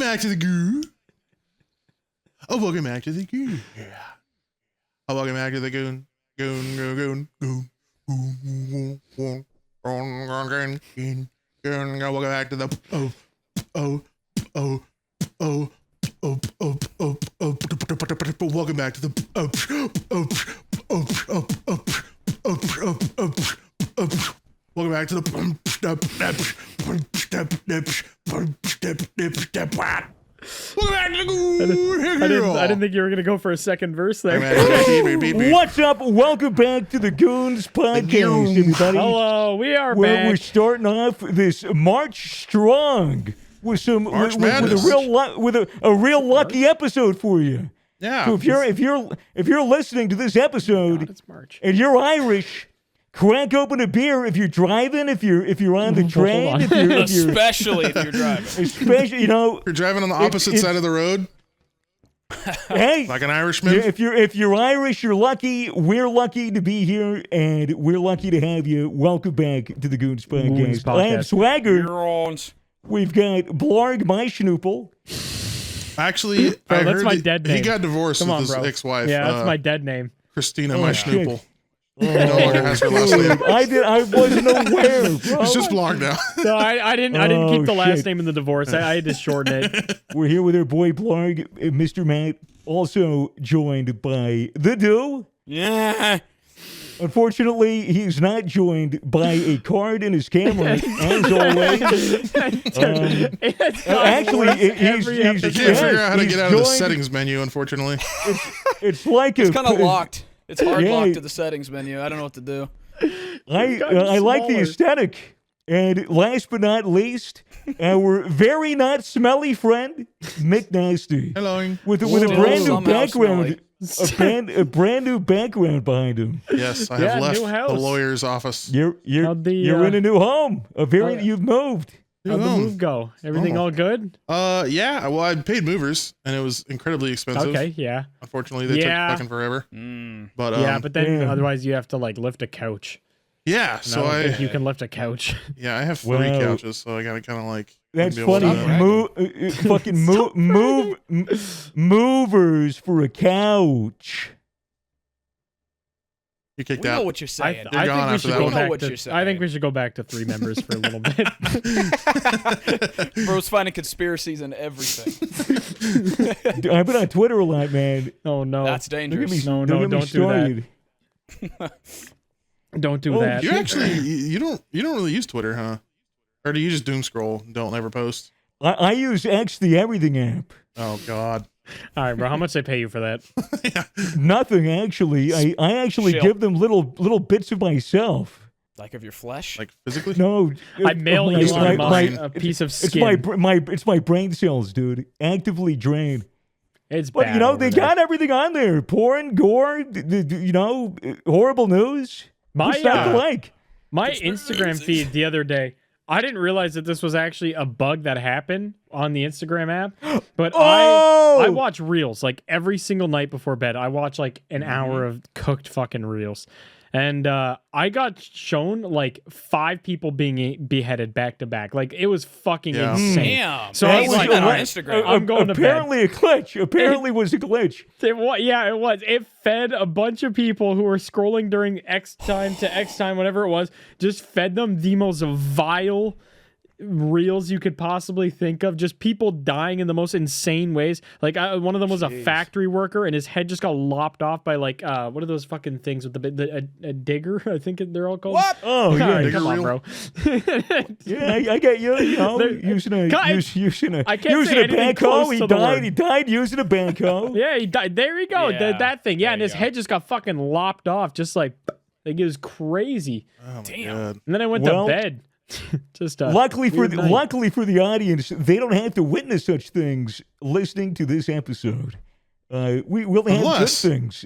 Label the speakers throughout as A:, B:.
A: back to the Goon. Oh, welcome back to the Goon. Yeah. Oh, welcome back to the Goon. Goon, goon, goon, goon. Goon, goon, goon, goon, goon. Welcome back to the welcome back to the welcome back to the welcome back to the Goon.
B: I didn't think you were gonna go for a second verse there.
C: What's up? Welcome back to the Goons podcast, everybody.
B: Hello, we are
C: Where
B: back.
C: we're starting off this March strong with some with a real lucky episode for you.
A: Yeah.
C: So if you're listening to this episode
B: God, it's March.
C: and you're Irish, crack open a beer if you're driving, if you're on the train, if you're
D: Especially if you're driving.
C: especially
A: You're driving on the opposite side of the road,
C: hey,
A: like an Irishman.
C: if you're Irish, you're lucky. We're lucky to be here, and we're lucky to have you. Welcome back to the Goons podcast. I am Swagger.
D: Neurons.
C: We've got Blarg, my schnoopel.
A: Actually,
B: Bro,
A: I
B: that's
A: heard
B: my
A: that
B: dead
A: he
B: name.
A: got divorced
B: Come
A: with
B: on,
A: his
B: bro.
A: ex-wife.
B: Yeah, that's my dead name.
A: Christina, my
C: shit.
A: Schnoople. He no longer has her last name.
C: I wasn't aware, bro.
A: It's just Blarg now.
B: So I didn't keep the last
C: shit.
B: name in the divorce. I had to shorten it.
C: We're here with our boy Blarg, Mr. Matt, also joined by the Do.
D: Yeah.
C: Unfortunately, he's not joined by a card in his camera, as always. Actually, he's
A: You can't figure out how to get out of the settings menu, unfortunately.
C: It's like
D: It's kind of locked. It's hard
C: Yeah.
D: locked to the settings menu. I don't know what to do.
C: I like the
B: smaller.
C: aesthetic. And last but not least, our very not smelly friend, Mick Nasty.
A: Hello.
C: With a
D: Whoa.
C: brand new
D: Somehow
C: background. A brand new background behind him.
A: Yes, I
B: Yeah,
A: have left
B: new
A: the
B: house.
A: lawyer's office.
C: You're
B: How'd the,
C: in a new home. You've moved.
B: How'd the move go? Everything all good?
A: Yeah. Well, I paid movers, and it was incredibly expensive.
B: Okay, yeah.
A: Unfortunately, they took fucking forever. But
B: Yeah, but then
C: yeah.
B: otherwise you have to like lift a couch.
A: yeah.
B: And
A: So
B: I don't
A: I
B: think you can lift a couch.
A: I have 3
C: Wow.
A: couches, so I gotta kind of like.
C: That's
A: be able to
C: funny.
A: do that.
C: Fucking movers for a couch.
A: You kicked
D: We know
A: out.
D: what you're saying.
A: You're gone after that one.
D: know what you're
B: I think
D: saying.
B: we should go back to 3 members for a little bit.
D: Bro's finding conspiracies in everything.
C: I've been on Twitter a lot, man.
B: Oh no.
D: That's
C: Don't get
D: dangerous.
C: me,
B: No,
C: don't
B: don't do that.
C: started.
B: Don't do
C: Oh,
B: that.
A: You actually you don't really use Twitter, huh? Or do you just doom scroll and don't ever post?
C: I use X, the everything app.
A: Oh God.
B: All right, bro. How much they pay you for that?
C: Nothing, actually. I actually
D: Chill.
C: give them little bits of myself.
D: Like of your flesh?
A: Like physically?
C: No,
B: I mail
C: my-
B: you
C: my-
B: on
C: my-
B: a piece of
C: It's
B: skin.
C: it's my brain cells, dude. Actively drained.
B: It's
C: But
B: bad
C: you know
B: over
C: they
B: there.
C: got everything on there: porn, gore, horrible news.
B: My,
C: What's not to like?
B: My Instagram feed the other day, I didn't realize that this was actually a bug that happened on the Instagram app. But
C: Oh!
B: I watch reels like every single night before bed. I watch like an hour of cooked fucking reels. And I got shown like 5 people being beheaded back to back. Like it was fucking
A: Yeah.
B: insane.
D: Damn.
B: So
D: That
B: I was
D: was
B: like,
D: on
B: all right,
D: Instagram.
B: I'm going to bed.
C: Apparently a glitch. Apparently was a glitch.
B: It was, yeah, it was. It fed a bunch of people who were scrolling during X time to X time, whatever it was, just fed them the most vile reels you could possibly think of. Just people dying in the most insane ways. Like one of them was a factory worker and his head just got lopped off by like, what are those fucking things with a digger? I think they're all called.
D: What?
C: Oh
B: All
C: yeah,
B: right,
A: digger
B: come on,
A: reel?
B: bro.
C: yeah. I get you. You know,
B: There-
C: using a
B: God,
C: using a
B: I can't
C: using
B: say
C: a
B: anything
C: backhoe.
B: close
C: He
B: to the
C: died.
B: word.
C: He died using a backhoe.
B: Yeah, he died. There you go.
D: Yeah,
B: That thing. Yeah,
D: there
B: and
D: you
B: his
D: go.
B: head just got fucking lopped off, just like it was crazy.
A: Oh my
D: Damn.
A: God.
B: And then I went
C: Well,
B: to bed. Just
C: Luckily for
B: weird
C: the
B: night.
C: luckily for the audience, they don't have to witness such things listening to this episode. We will have
A: Unless-
C: good things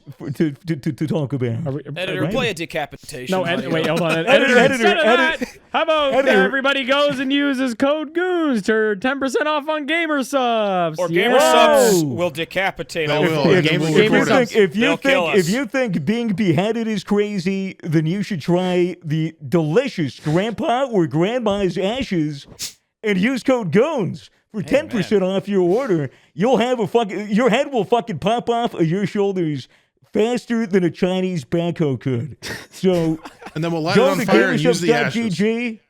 C: to talk about.
B: Are we-
D: Editor,
C: Right.
D: play a decapitation.
B: No,
D: audio.
B: wait, hold on.
C: Editor,
B: Instead of
C: edit-
B: that, how about
C: editor.
B: everybody goes and uses code Goons to 10% off on Gamer Subs?
D: Or Gamer
C: Yeah.
D: Subs
C: Whoa.
D: will decapitate
A: They
D: all
A: will.
D: of you.
A: And
C: If,
A: we'll
C: if you
A: record
C: think,
A: it.
C: if you
D: They'll kill
C: think if
D: us.
C: you think being beheaded is crazy, then you should try the delicious grandpa or grandma's ashes and use code Goons for 10% off your order, you'll have your head will fucking pop off of your shoulders faster than a Chinese backhoe could. So,
A: and then we'll light it on fire and use the ashes.
C: GG.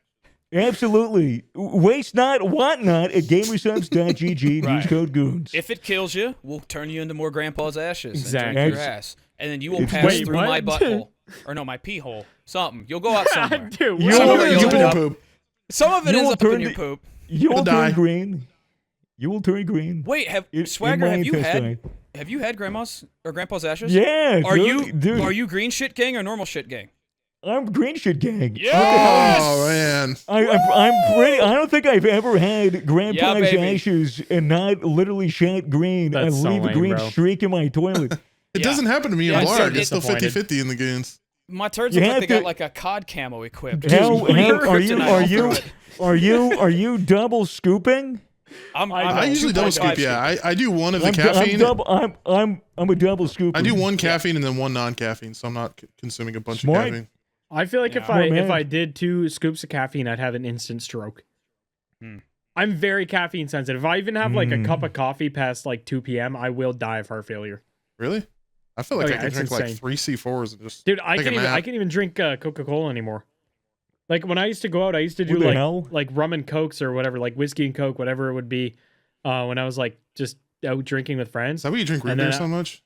C: Absolutely. Waste not, want not at gamersubs.gg.
D: Right.
C: Use code Goons.
D: If it kills you, we'll turn you into more grandpa's ashes.
B: Exactly.
D: And drink your ass. And then you will pass through my butthole. Or no, my pee hole. Something. You'll go out somewhere.
B: Dude,
A: Some of it ends up in your poop.
D: Some of it ends up in your poop.
C: You'll turn green. You will turn green.
D: Wait, Swagger, have you had grandma's or grandpa's ashes?
C: Yeah.
D: Are you green shit gang or normal shit gang?
C: I'm green shit gang.
D: Yes!
A: Oh man,
C: I don't think I've ever had grandpa's ashes and not literally shat green and leave a green streak in my toilet.
A: It doesn't happen to me in Blarg. It's still 50-50 in the Goons.
D: My turds look like they got like a COD camo equipped.
C: Are you double scooping?
A: I usually double scoop. Yeah, I do one of the caffeine.
C: I'm a double scooper.
A: I do one caffeine and then one non-caffeine, so I'm not consuming a bunch of caffeine.
B: I feel like if I did 2 scoops of caffeine, I'd have an instant stroke. I'm very caffeine sensitive. If I even have like a cup of coffee past like 2 p.m., I will die of heart failure.
A: Really? I feel like I can drink like 3 C4s and just.
B: Dude, I can't even drink Coca-Cola anymore. Like when I used to go out, I used to do like rum and cokes or whatever, like whiskey and coke, whatever it would be. When I was like just out drinking with friends.
A: Is that why you drink root beer so much?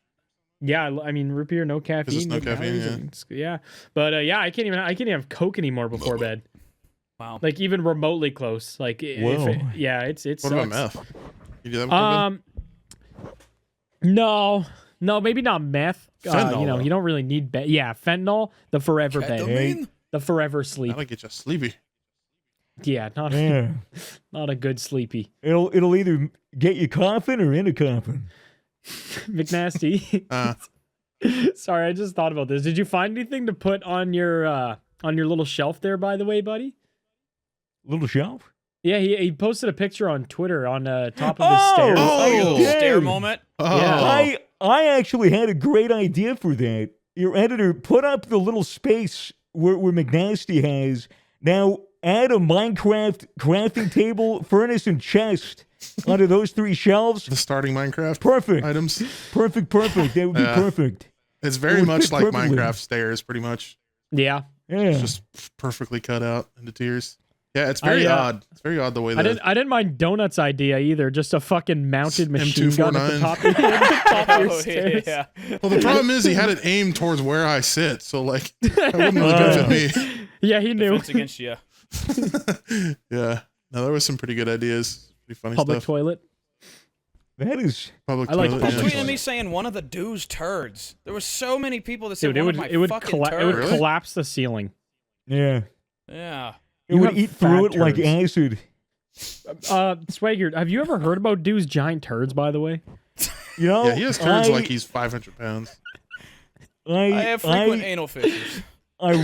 B: Yeah, I mean root beer, no caffeine.
A: No caffeine,
B: yeah. But I can't even have Coke anymore before bed. Wow. Like even remotely close. Like it's
A: What
B: sucks.
A: about meth? You do that before bed?
B: No, maybe not meth.
A: Fentanyl,
B: you don't really need fentanyl, the forever bed. The forever sleep.
A: That'll get you sleepy.
B: Yeah, not a good sleepy.
C: It'll either get you coughing or in a coffin.
B: McNasty. Sorry, I just thought about this. Did you find anything to put on your little shelf there, by the way, buddy?
C: Little shelf?
B: Yeah, he posted a picture on Twitter on top of the stairs.
D: Oh, stair moment.
A: Oh.
C: Yeah. I actually had a great idea for that. Your editor, put up the little space where McNasty has. Now, add a Minecraft crafting table, furnace, and chest onto those 3 shelves.
A: The starting Minecraft items.
C: Perfect. That would be perfect.
A: It's very much like Minecraft stairs, pretty much.
B: Yeah.
A: It's just perfectly cut out into tiers. Yeah, it's very odd. It's very odd the way that
B: I didn't mind Donut's idea either. Just a fucking mounted machine gun at the top, of your stairs.
D: Yeah.
A: Well, the problem is he had it aimed towards where I sit, so like that wouldn't really benefit me.
B: Yeah, he knew.
D: It's against you.
A: Yeah. No, there was some pretty good ideas. Pretty funny
B: Public
A: stuff.
B: toilet.
C: That is
A: public.
B: I like
A: toilet.
B: public
D: Tweeting me saying one of the dudes turds. There were so many people that said
B: Dude,
D: one
B: it would
D: turds.
B: collapse the ceiling.
C: Yeah. It
B: You
C: would
B: have
C: eat through it
B: fat
C: like
B: turds.
C: acid.
B: Swagger, have you ever heard about dudes' giant turds, by the way?
C: You know,
A: Yeah, he has turds like he's 500 pounds.
D: I have frequent anal fissures.
C: I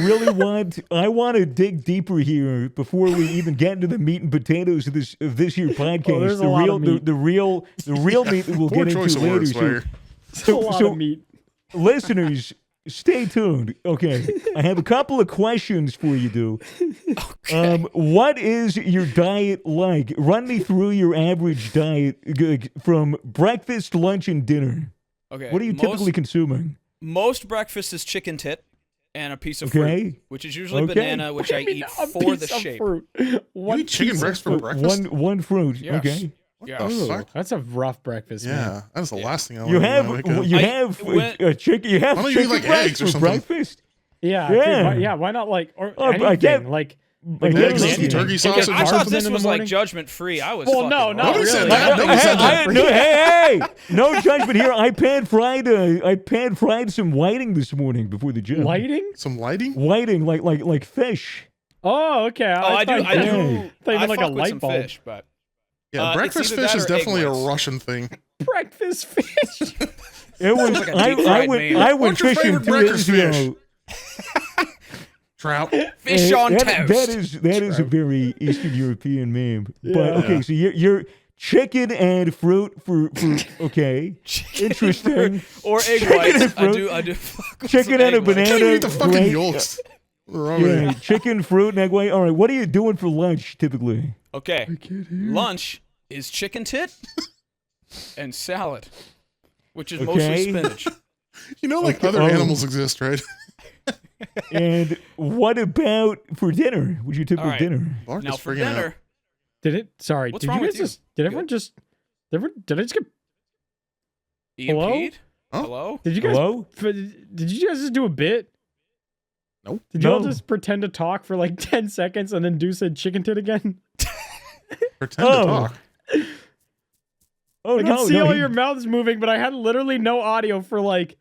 C: want to dig deeper here before we even get into the meat and potatoes of this here podcast.
B: there's a lot of meat.
C: The real meat that we'll
A: Poor
C: get
A: choice
C: into
A: of
C: later.
A: words,
B: A lot of meat.
C: Listeners, stay tuned. Okay, I have a couple of questions for you, dude.
D: Okay.
C: What is your diet like? Run me through your average diet from breakfast, lunch, and dinner.
D: Okay.
C: What are you typically consuming?
D: Most breakfast is chicken tit and a piece of fruit, which is usually banana, which I eat for the shape.
B: Fruit.
A: You eat chicken breast for breakfast?
C: One fruit.
D: Yes.
C: Okay.
D: Yeah.
A: The fuck?
B: That's a rough breakfast, man.
A: Yeah, that's the last thing I want
C: You
A: to
C: have chicken. You have
A: Why don't you
C: chicken
A: eat, like,
C: breast
A: eggs or
C: for
A: something?
C: breakfast.
B: Yeah.
C: Yeah.
B: Dude, why not like or
C: I
B: anything?
C: get-
B: like
A: eggs
B: literally
A: and some
B: anything.
A: turkey
B: If
A: sausage
B: it's
A: or
D: I
B: carbs
D: thought
A: something?
D: this
B: in the
D: was like
B: morning-
D: judgment free. I was
B: Well,
D: fucking
B: no,
D: wrong.
B: not
A: Nobody
B: really.
A: said that. Nobody said that.
C: No judgment here. I pan fried some whiting this morning before the gym.
B: Lighting?
A: Some lighting?
C: Whiting, like fish.
B: Oh, okay.
D: Oh, I do.
B: thought
C: I
B: you-
C: do.
B: thought you
D: I
B: meant like a
D: fuck with
B: light
D: some
B: bulb.
D: fish, but
A: Yeah,
D: it's
A: breakfast
D: either
A: fish
D: that
A: is
D: or egg
A: definitely a
D: whites.
A: Russian thing.
B: Breakfast fish.
C: It was.
D: like a deep-fried meal.
C: I went
A: What's your
C: fishing
A: favorite
C: 2
A: breakfast
C: days
A: fish?
C: ago.
A: Trout.
D: fish on
C: that
D: toast.
C: That is a very Eastern European meme. But
B: Yeah.
C: okay, so you're chicken and fruit for okay. Interesting.
D: Or egg
C: Chicken
D: whites.
C: and fruit.
D: I do fuck with
C: Chicken
D: some
C: and a
D: egg whites.
C: banana.
A: Can't even eat the fucking
C: great.
A: yolks. What's wrong with
C: Yeah,
A: you?
C: chicken, fruit, and egg white. All right, what are you doing for lunch typically?
D: Okay. Lunch is chicken tit and salad, which is mostly spinach.
A: You know, like other animals exist, right?
C: And what about for dinner? What's your typical dinner?
A: Bart
D: Now
A: is
D: for
A: freaking out.
D: dinner,
B: Did it? Sorry.
D: What's
B: did
D: wrong
B: you
D: with
B: guys
D: you?
B: just? Did everyone just? Did I just get? Hello?
D: EMP'd?
A: Oh.
D: Hello?
B: Did you guys?
C: Hello?
B: Did you guys just do a bit?
A: Nope.
B: Did you all
C: No.
B: just pretend to talk for like 10 seconds and then do said chicken tit again?
A: Pretend to talk.
C: Oh,
B: I
C: no.
B: can see
C: no,
B: all
C: he-
B: your mouths moving, but I had literally no audio for like.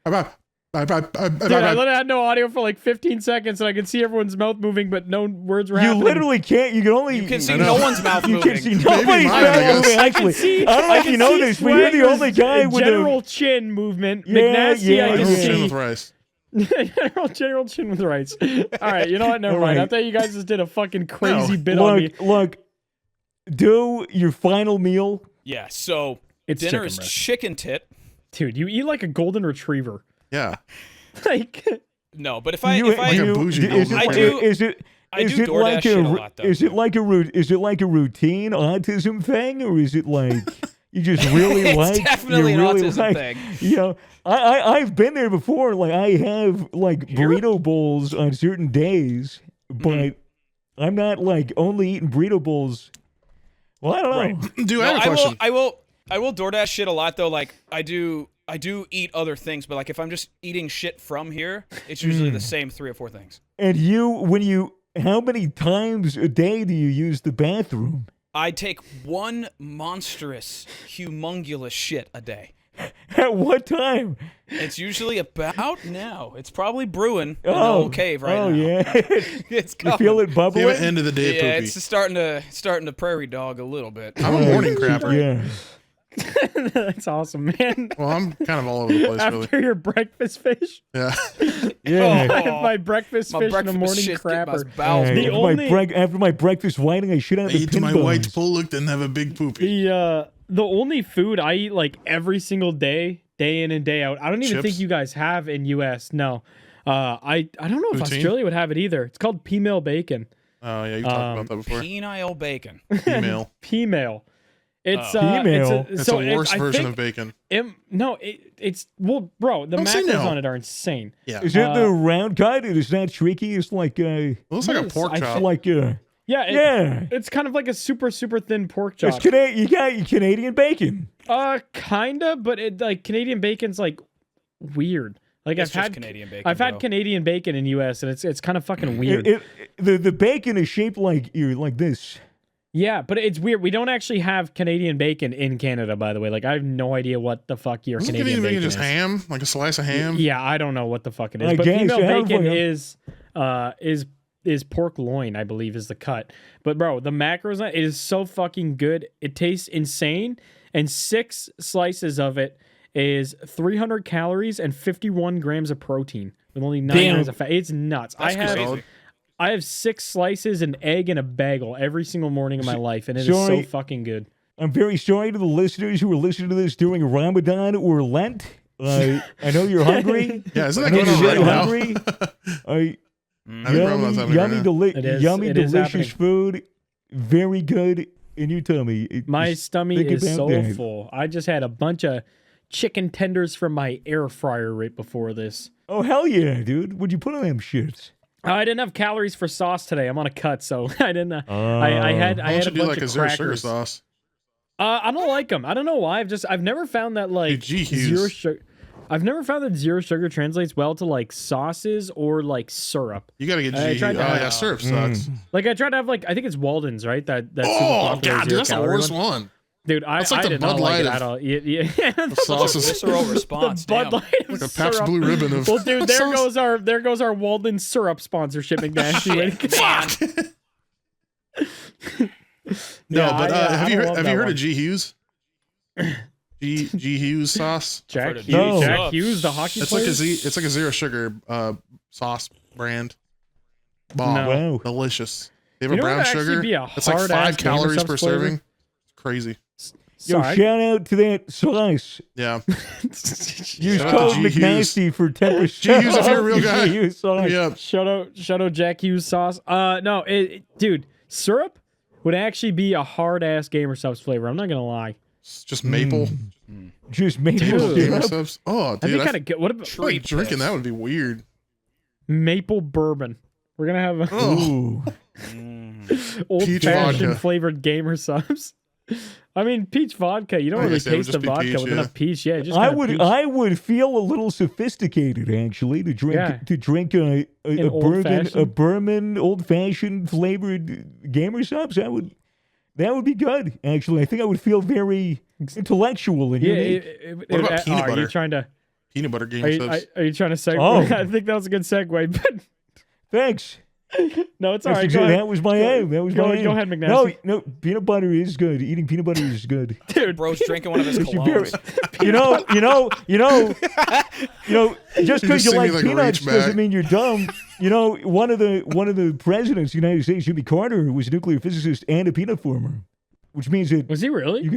A: Dude,
B: Dude, I literally had no audio for like 15 seconds, and I could see everyone's mouth moving, but no words were
C: You
B: happening.
C: literally can't. You can only.
D: You can see
A: I know.
D: no one's mouth
C: You
D: moving.
C: can see nobody's
A: mine, I
C: mouth moving.
A: guess.
B: I
C: Actually,
B: can see.
C: I don't know if you know this, but you're the only guy with
B: general
C: a.
B: chin movement.
C: Yeah,
B: McNasty,
C: yeah,
B: I can
A: General
C: yeah.
A: chin
B: see.
A: with rice.
B: general chin with rice. All right, you know what? Never
C: All
B: mind. I
C: right.
B: thought you guys just did a fucking crazy bit on me.
C: Look. Do your final meal.
D: Yeah, so
B: It's
D: dinner
B: chicken
D: is
B: breast.
D: chicken tit.
B: Dude, you eat like a golden retriever.
A: Yeah.
B: Like,
D: No, but if I
C: You-
D: if I
A: Like a bougie
C: is
A: golden
C: it,
D: I do-
C: Is it?
D: I
C: Is
D: do
C: it
D: DoorDash
C: like
D: shit a
C: a?
D: lot, though,
C: Is it
D: too.
C: like a? Is it like a routine autism thing, or is it like you just really
D: It's
C: like?
D: definitely
C: you
D: an
C: really
D: autism
C: like,
D: thing.
C: You know, I've been there before. Like I have like burrito bowls on certain days, but I'm not like only eating burrito bowls. Well, I don't know.
D: Right.
A: Do I have a question?
D: I will DoorDash shit a lot though. Like I do eat other things, but like if I'm just eating shit from here, it's usually the same 3 or 4 things.
C: And how many times a day do you use the bathroom?
D: I take one monstrous, humongous shit a day.
C: At what time?
D: It's usually about now. It's probably brewing in the
C: Oh,
D: old cave right now.
C: yeah.
D: It's
C: You
D: coming.
C: feel it
A: You
C: bubbling?
A: have an end of the day
D: Yeah,
A: poopy.
D: it's starting to prairie dog a little bit.
A: I'm a morning crapper.
C: Yeah.
B: that's awesome, man.
A: Well, I'm kind of all over the place, really.
B: After your breakfast fish,
A: Yeah.
C: Yeah.
D: Oh,
B: my breakfast
D: my
B: fish
D: breakfast
B: and a morning
D: shit get my
B: crapper.
D: bowels
C: Hey,
B: The
C: after,
B: only-
C: after my breakfast whiting, I should have
A: I
C: the
A: eat
C: pin
A: my
C: bones.
A: white pullook and have a big poopy.
B: The only food I eat like every single day in and day out. I don't even
A: Chips?
B: think you guys have in US. No. I don't know if
A: Poutine?
B: Australia would have it either. It's called P-mail bacon.
A: Oh, yeah, you talked about that before.
D: Penile bacon.
A: Email.
B: P-mail. It's
C: P-mail?
A: It's
B: so
A: a worse
B: I
A: version
B: think
A: of bacon.
B: it's well, bro. The
A: Don't say
B: macros
A: no.
B: on it are insane.
A: Yeah.
C: Is it the round cut? It is not tricky. It's like
A: It looks like a
B: Yes,
A: pork
B: I
A: chop.
B: feel
C: like
B: Yeah,
C: yeah.
B: it's kind of like a super thin pork
C: It's
B: chop.
C: you got your Canadian bacon.
B: Kinda, but it like Canadian bacon's like weird. Like
D: It's
B: I've
D: just
B: had
D: Canadian bacon,
B: I've had
D: bro.
B: Canadian bacon in US, and it's kind of fucking weird.
C: The bacon is shaped like this.
B: Yeah, but it's weird. We don't actually have Canadian bacon in Canada, by the way. Like I have no idea what the fuck your
A: Isn't
B: Canadian bacon
A: just
B: is.
A: ham? Like a slice of ham?
B: Yeah, I don't know what the fuck it is.
C: I
B: But
C: guess,
B: female
C: yeah,
B: bacon
C: yeah.
B: is pork loin, I believe, is the cut. But bro, the macros on it is so fucking good. It tastes insane, and 6 slices of it is 300 calories and 51 grams of protein with only 9
C: Damn.
B: grams of fat. It's nuts.
D: That's crazy.
B: I have 6 slices, an egg, and a bagel every single morning of my life, and it is so
C: Sorry.
B: fucking good.
C: I'm very sorry to the listeners who are listening to this during Ramadan or Lent. I know you're hungry.
A: Yeah, isn't
C: I
A: that
C: know
A: going
C: you're
A: on
C: really
A: right now?
C: hungry.
A: I think Ramadan's happening right now.
B: It is-
C: yummy,
B: it is
C: delicious
B: happening.
C: food. Very good in your tummy.
B: My
C: Just
B: stomach
C: think
B: is
C: about
B: so
C: that.
B: full. I just had a bunch of chicken tenders from my air fryer right before this.
C: Oh, hell yeah, dude. What'd you put on them shits?
B: I didn't have calories for sauce today. I'm on a cut, so I didn't. I had
A: Why don't
B: a
A: you do
B: bunch
A: like
B: of
A: a zero sugar
B: crackers.
A: sauce?
B: I don't like them. I don't know why. I've never found that like
A: Dude,
B: zero sugar. I've never found that zero sugar translates well to like sauces or like syrup.
A: You gotta get
B: I
A: G.
B: tried
A: Oh,
B: to-
A: yeah, syrup sucks.
B: Like I tried to have like I think it's Walden's, right? That's super
A: Oh,
B: popular
A: God, dude,
B: zero
A: that's the
B: calorie
A: worst
B: one.
A: one.
B: Dude, I
A: That's like the
B: did
A: Bud
B: not like
A: Light
B: it
A: of
B: at all. Yeah,
A: The sauce is
D: Visceral response.
B: the Bud
D: Damn.
B: Light of
A: like a Pabst
B: syrup.
A: Blue Ribbon of
B: Well, dude,
A: sauce.
B: there goes our Walden syrup sponsorship, McNasty.
D: Shit, man.
A: No,
B: Yeah,
A: but
B: I
A: have
B: don't
A: you
B: love that
A: heard
B: one.
A: of G Hughes? G Hughes sauce.
B: Jack
D: heard of
B: Hughes,
C: No.
B: Jack
D: Supps.
B: Hughes, the hockey
A: It's
B: player.
A: like it's like a zero sugar sauce brand. Bomb.
B: No.
C: Wow.
A: Delicious. They have
B: You
A: a
B: know what
A: brown
B: would actually
A: sugar.
B: be a
A: It's like
B: hard-ass
A: 5 calories
B: Gamer
A: per
B: Supps flavor?
A: serving. It's crazy.
C: Yo,
B: Sorry.
C: shout out to that sauce.
A: Yeah.
C: Use
A: Shout out
C: code
A: to G. Hughes.
C: McNasty for 10%.
A: G. Hughes, if you're a real guy.
C: G. Hughes sauce.
A: Yeah.
B: Shout out Jack Hughes sauce. No, dude, syrup. would actually be a hard ass Gamer Subs flavor. I'm not gonna lie.
A: It's just maple.
C: Just maple
A: Maple Gamer
C: syrup.
A: Subs. Oh,
B: That'd
A: dude,
B: be kind of good. What about
A: I feel like drinking that would be weird.
B: maple bourbon? We're gonna have a
A: Oh,
C: Ooh.
B: old
A: Peach
B: fashioned
A: vodka.
B: flavored Gamer Subs. I mean, peach vodka. You don't
A: I
B: really
A: guess it would
B: taste the
A: just be
B: vodka
A: peach,
B: with
A: yeah.
B: enough peach. Yeah, just
C: I
B: kinda
C: would
B: peach.
C: I would feel a little sophisticated actually to drink
B: Yeah.
C: a
B: old-fashioned?
C: bourbon old fashioned flavored Gamer Subs. That would be good actually. I think I would feel very intellectual and
B: Yeah.
C: unique.
A: What about peanut
B: Are you
A: butter?
B: trying to?
A: peanut butter
B: Are
A: Gamer
B: you,
A: Subs.
B: are you trying to segue?
C: Oh.
B: I think that was a good segue, but
C: Thanks.
B: no, it's all
C: That's
B: right. Go
C: exactly-
B: ahead.
C: that was my aim. That was
B: Go-
C: my
B: go
C: aim.
B: ahead, McNasty.
C: No, peanut butter is good. Eating peanut butter is good.
B: Dude,
D: Bro's drinking one of his
C: You
D: colognes.
C: Just because
A: just
C: you
A: sing me
C: like
A: like a
C: peanuts
A: reach back.
C: doesn't mean you're dumb. One of the presidents of the United States, Jimmy Carter, was a nuclear physicist and a peanut farmer, which means that
B: was he really?
C: you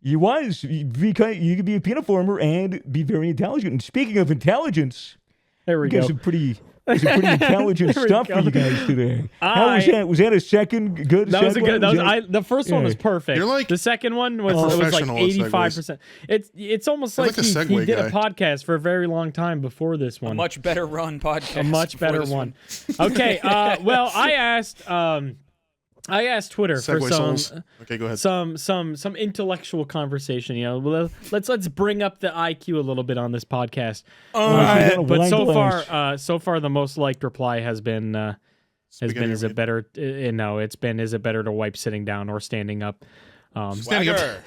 C: could be a peanut farmer and be very intelligent. And speaking of intelligence,
B: There we
C: we got
B: go.
C: some pretty intelligent
B: There we
C: stuff for
B: go.
C: you guys today. How was that? Was that a second good?
B: That was a
C: segue?
B: good. That was,
C: that-
B: the first one was
C: Yeah.
B: perfect.
A: You're like
B: the second one was
A: a
B: it was like
A: professional at segues.
B: 85%. It's almost
A: You're
B: like
A: like a
B: he
A: segue
B: did a
A: guy.
B: podcast for a very long time before this
D: A
B: one.
D: much better run podcast.
B: A much
D: before
B: better
D: this
B: one. Okay. Well, I asked Twitter for
A: Segway
B: some
A: souls. Okay, go ahead.
B: some intellectual conversation. Well, let's bring up the IQ a little bit on this podcast. But so far the most liked reply has been
A: Spaghetti
B: is it
A: Reed.
B: better? No, it's been is it better to wipe sitting down or standing up?
A: Standing up.
D: Swagger.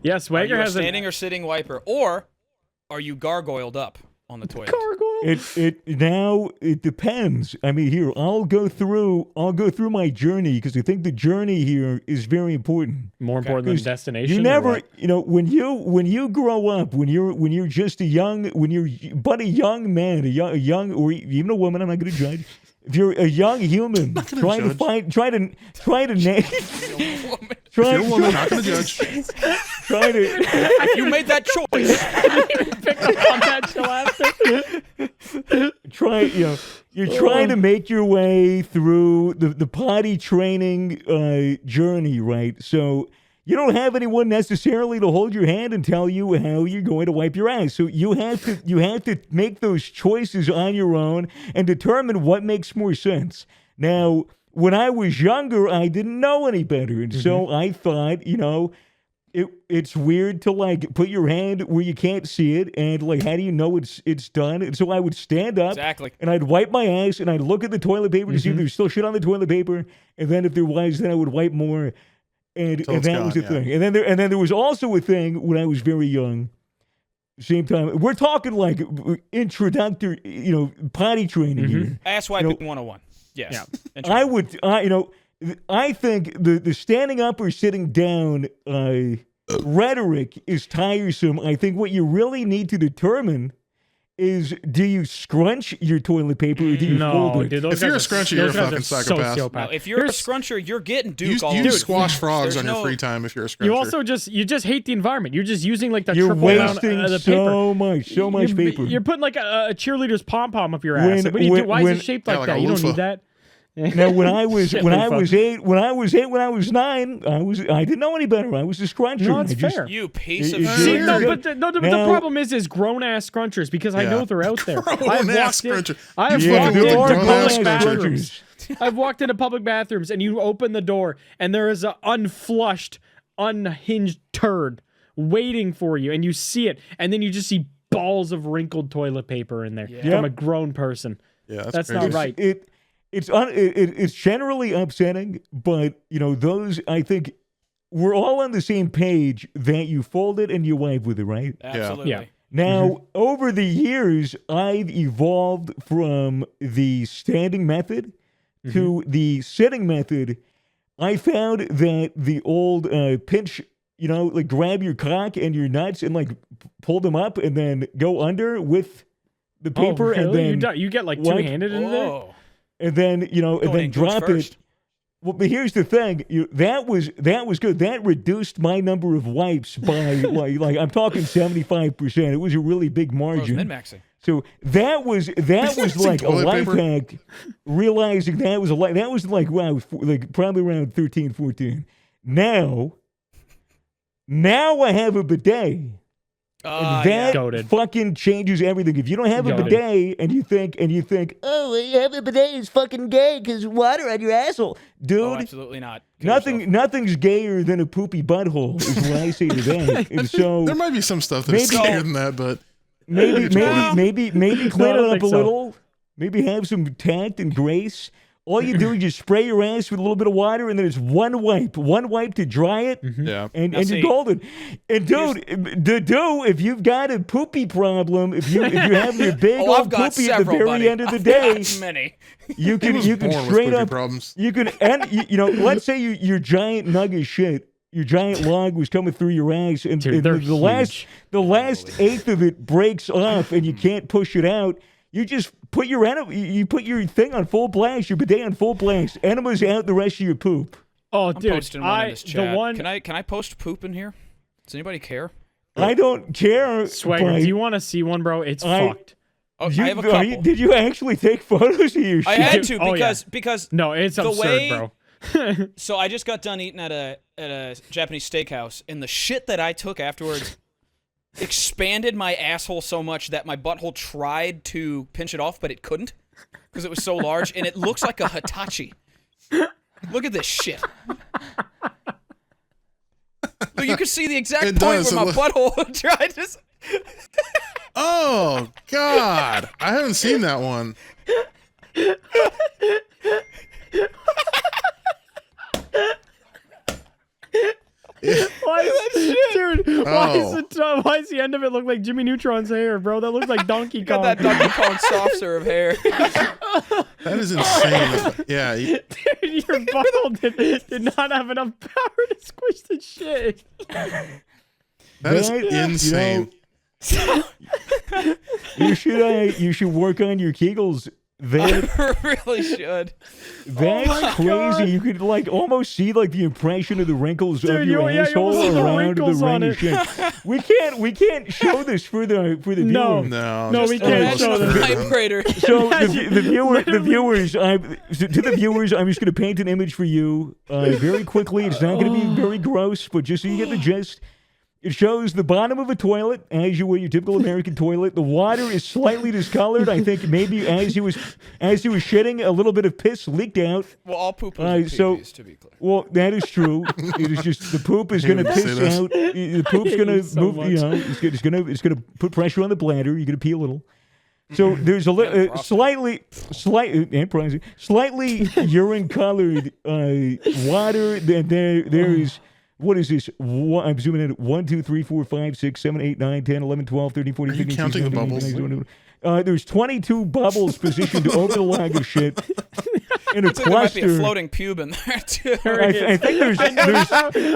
B: Yeah,
D: Are
B: Swagger
D: you a
B: has
D: standing or sitting wiper, or are you gargoyled up on the toilet?
B: gargoyle.
C: It depends. I mean, here I'll go through my journey because I think the journey here is very important.
B: More important than
C: 'Cause
B: destination.
C: You
B: or
C: never,
B: what?
C: when you grow up, when you're just a young man, a young or even a woman, I'm not going to judge. If you're a young human trying to
A: judge.
C: find, try to
A: If you're a woman, not gonna judge.
C: try to
D: You made that choice.
B: Pick up on that till after.
C: you're trying to make your way through the potty training journey, right? So you don't have anyone necessarily to hold your hand and tell you how you're going to wipe your ass. So you have to make those choices on your own and determine what makes more sense. Now, when I was younger, I didn't know any better, and so I thought, it's weird to like put your hand where you can't see it, and like, how do you know it's done? And so I would stand up,
D: Exactly.
C: and I'd wipe my ass, and I'd look at the toilet paper to see if there's still shit on the toilet paper, and then if there was, then I would wipe more, and
A: Till
C: that
A: it's
C: was
A: gone,
C: the
A: yeah.
C: thing. And then there was also a thing when I was very young. Same time, we're talking like introductory, potty training here.
D: Ass wiping 101. Yes.
B: Yeah.
C: I think the standing up or sitting down rhetoric is tiresome. I think what you really need to determine is, do you scrunch your toilet paper or do you
B: No,
C: fold it?
B: dude. Those
A: If you're
B: guys
A: a
B: are-
A: scruncher, you're
B: those
A: a
B: guys
A: fucking
B: are
A: psychopath.
D: No, if you're a scruncher, you're getting Duke all
A: You
D: over.
A: squash frogs
D: There's
A: on your
D: no-
A: free time if you're a scruncher.
B: You also just hate the environment. You're just using like the
C: You're
B: triple amount
C: wasting
B: of the paper.
C: so much paper.
B: You're putting like a cheerleader's pom pom up your ass.
C: When-
B: What do you do?
C: when-
B: Why
C: when-
B: is it shaped
A: Yeah,
B: like
A: like a
B: that? You don't
A: loofah.
B: need that.
C: Now, when I was
B: Shit,
C: when I
B: loofah.
C: was 9, I didn't know any better. I was a scruncher.
B: No, it's
C: I just-
B: fair.
D: You piece of
C: You-
B: See,
D: shit.
B: no,
C: You're
B: but the
C: Now-
B: problem is grown ass scrunchers because I
A: Yeah.
B: know they're out there. I've
A: Grown-ass
B: walked in.
A: scruncher.
B: I have
C: Yeah,
B: walked
C: there
B: into
C: are
B: public
C: grown-ass
B: bathrooms.
C: scrunchers.
B: I've walked into public bathrooms and you open the door and there is an unflushed, unhinged turd waiting for you, and you see it, and then you just see balls of wrinkled toilet paper in there from a grown person.
A: Yeah,
B: That's
A: crazy.
B: not right.
C: It's generally upsetting, but those, I think we're all on the same page that you fold it and you wipe with it, right?
D: Absolutely.
B: Yeah.
C: Now, over the years, I've evolved from the standing method to the sitting method. I found that the old pinch, like grab your cock and your nuts and like pull them up and then go under with the paper
B: Oh, really?
C: and then
B: you get like
C: wipe-
B: two-handed in there?
D: Whoa.
C: and then and
D: Going
C: then
D: in George
C: drop
D: first.
C: it. Well, but here's the thing: that was good. That reduced my number of wipes by like I'm talking 75%. It was a really big
D: Bro's
C: margin.
D: min-maxing.
C: So that was like a
A: toilet
C: life
A: paper?
C: hack. Realizing that was like wow, like probably around 13, 14. Now I have a bidet. That
B: Goated.
C: fucking changes everything. If you don't have a
B: Goated.
C: bidet and you think, oh, you have a bidet is fucking gay because water on your asshole, dude.
D: Oh, absolutely not. Kill yourself.
C: Nothing's gayer than a poopy butthole is what I say to that. And so
A: There might be some stuff that's
C: Maybe-
A: scarier than that, but
C: maybe clean
B: No, I
C: it
B: don't
C: up
B: think
C: a
B: so.
C: little. Maybe have some tact and grace. All you do is just spray your ass with a little bit of water, and then it's one wipe to dry it,
A: yeah.
C: and
D: Now
C: you're
D: see,
C: golden. And dude, if you've got a poopy problem, if you have your big
D: Oh, I've
C: old
D: got
C: poopy at the
D: several,
C: very
D: buddy.
C: end of the
D: I've
C: day,
D: got many.
C: you can
A: Born with
C: straight
A: poopy
C: up
A: problems.
C: you can and you know let's say your giant nug of shit. Your giant log was coming through your ass, and,
B: Dude,
C: and
B: they're
C: the last
B: huge.
C: eighth of it breaks off, and you can't push it out. You just put your you put your thing on full blast, your bidet on full blast. Enemas out the rest of your poop.
B: Oh,
D: I'm
B: dude,
D: posting one in this chat.
B: the one
D: Can I post poop in here? Does anybody care?
C: I don't care.
B: Swagger.
C: but
B: Do you want to see one, bro? It's fucked.
D: Oh,
C: you-
D: I have a couple.
C: did you actually take photos of your shit?
D: I had to
B: Oh, yeah.
D: because
B: No, it's
D: The
B: absurd,
D: way-
B: bro.
D: so I just got done eating at a Japanese steakhouse, and the shit that I took afterwards expanded my asshole so much that my butthole tried to pinch it off, but it couldn't because it was so large, and it looks like a Hitachi. Look at this shit. Look, you can see the exact
A: It
D: point
A: does,
D: where my
A: it
D: butthole tried to.
A: Oh God, I haven't seen that one.
B: Why
A: Oh.
B: why is the end of it look like Jimmy Neutron's hair, bro? That looks like Donkey
D: Got
B: Kong.
D: that Donkey Kong soft serve hair.
A: That is insane. Yeah,
B: Dude, your butthole did not have enough power to squish the shit.
A: that is
C: That,
A: insane.
C: You should work on your Kegels.
D: I really should.
C: That's
B: my
C: crazy.
B: God.
C: You could like almost see like the impression of the wrinkles of
B: Dude,
C: your
B: you
C: asshole
B: almost see the
C: around the
B: wrinkles on
C: ring of
B: it.
C: shit. We can't show this for the
B: No.
C: viewers.
A: No,
B: No,
A: just
B: we can't
A: imagine
B: show
A: a
B: this.
A: vibrator.
D: Vibrator.
C: So the
B: Literally.
C: viewers, to the viewers, I'm just going to paint an image for you very quickly. It's not going to be very gross, but just so you get the gist. It shows the bottom of a toilet, as you would your typical American toilet. The water is slightly discolored. I think maybe as he was shitting, a little bit of piss leaked out.
D: Well, all poop
C: So-
D: is pee-pees, to be clear.
C: Well, that is true. It is just the poop is going to
A: Hate when you
C: piss
A: say this.
C: out. The poop's
B: hate
C: going
B: you
C: to
B: so
C: move.
B: much.
C: You know, it's going to put pressure on the bladder. You're going to pee a little. So there's a slightly urine colored water. Then there is. What is this? I'm zooming in. 1, 2, 3, 4, 5, 6, 7, 8, 9, 10, 11, 12, 13, 14,
A: Are you
C: 15,
A: counting
C: 16,
A: the
C: 17,
A: bubbles?
C: 18, there's 22 bubbles positioned over the lag of shit in a
D: I think there might be a
C: cluster.
D: floating pube in there too.
C: I think there's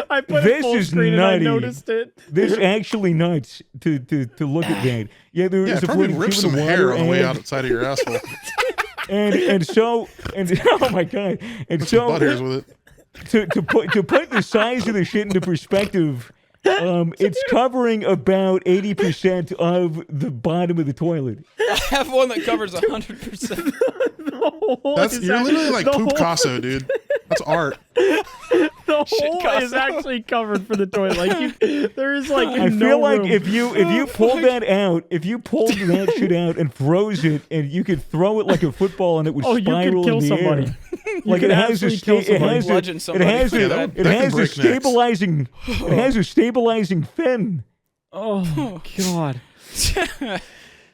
B: I put
C: This
B: it full
C: is
B: screen
C: nutty.
B: and I noticed it.
C: This actually nuts to look at that. Yeah, there
A: Yeah,
C: is
A: it
C: a
A: probably
C: floating
A: rips
C: tube
A: some
C: of
A: hair
C: water
A: on the way
C: and-
A: outside of your asshole.
C: and oh my god, and
A: Some
C: so
A: butt hairs with it.
C: to put the size of the shit into perspective, it's covering about 80% of the bottom of the toilet.
D: I have one that covers 100%.
A: You're literally like
B: the
A: Poop
B: whole-
A: Casso, dude. That's art.
B: The hole
D: Casso.
B: is actually covered for the toilet. Like there is like
C: I
B: no
C: feel like
B: room.
C: if you pulled that out, if you pulled that shit out and froze it, and you could throw it like a football and it would
B: Oh, you could
C: spiral
B: kill
C: in the
B: somebody.
C: air.
B: You
C: Like
B: could
C: it has a
B: absolutely kill somebody.
D: Bludgeon
C: it
D: somebody.
C: has
A: Yeah,
C: a
A: that
C: it
A: can
C: has a
A: break necks.
C: stabilizing fin.
B: Oh God.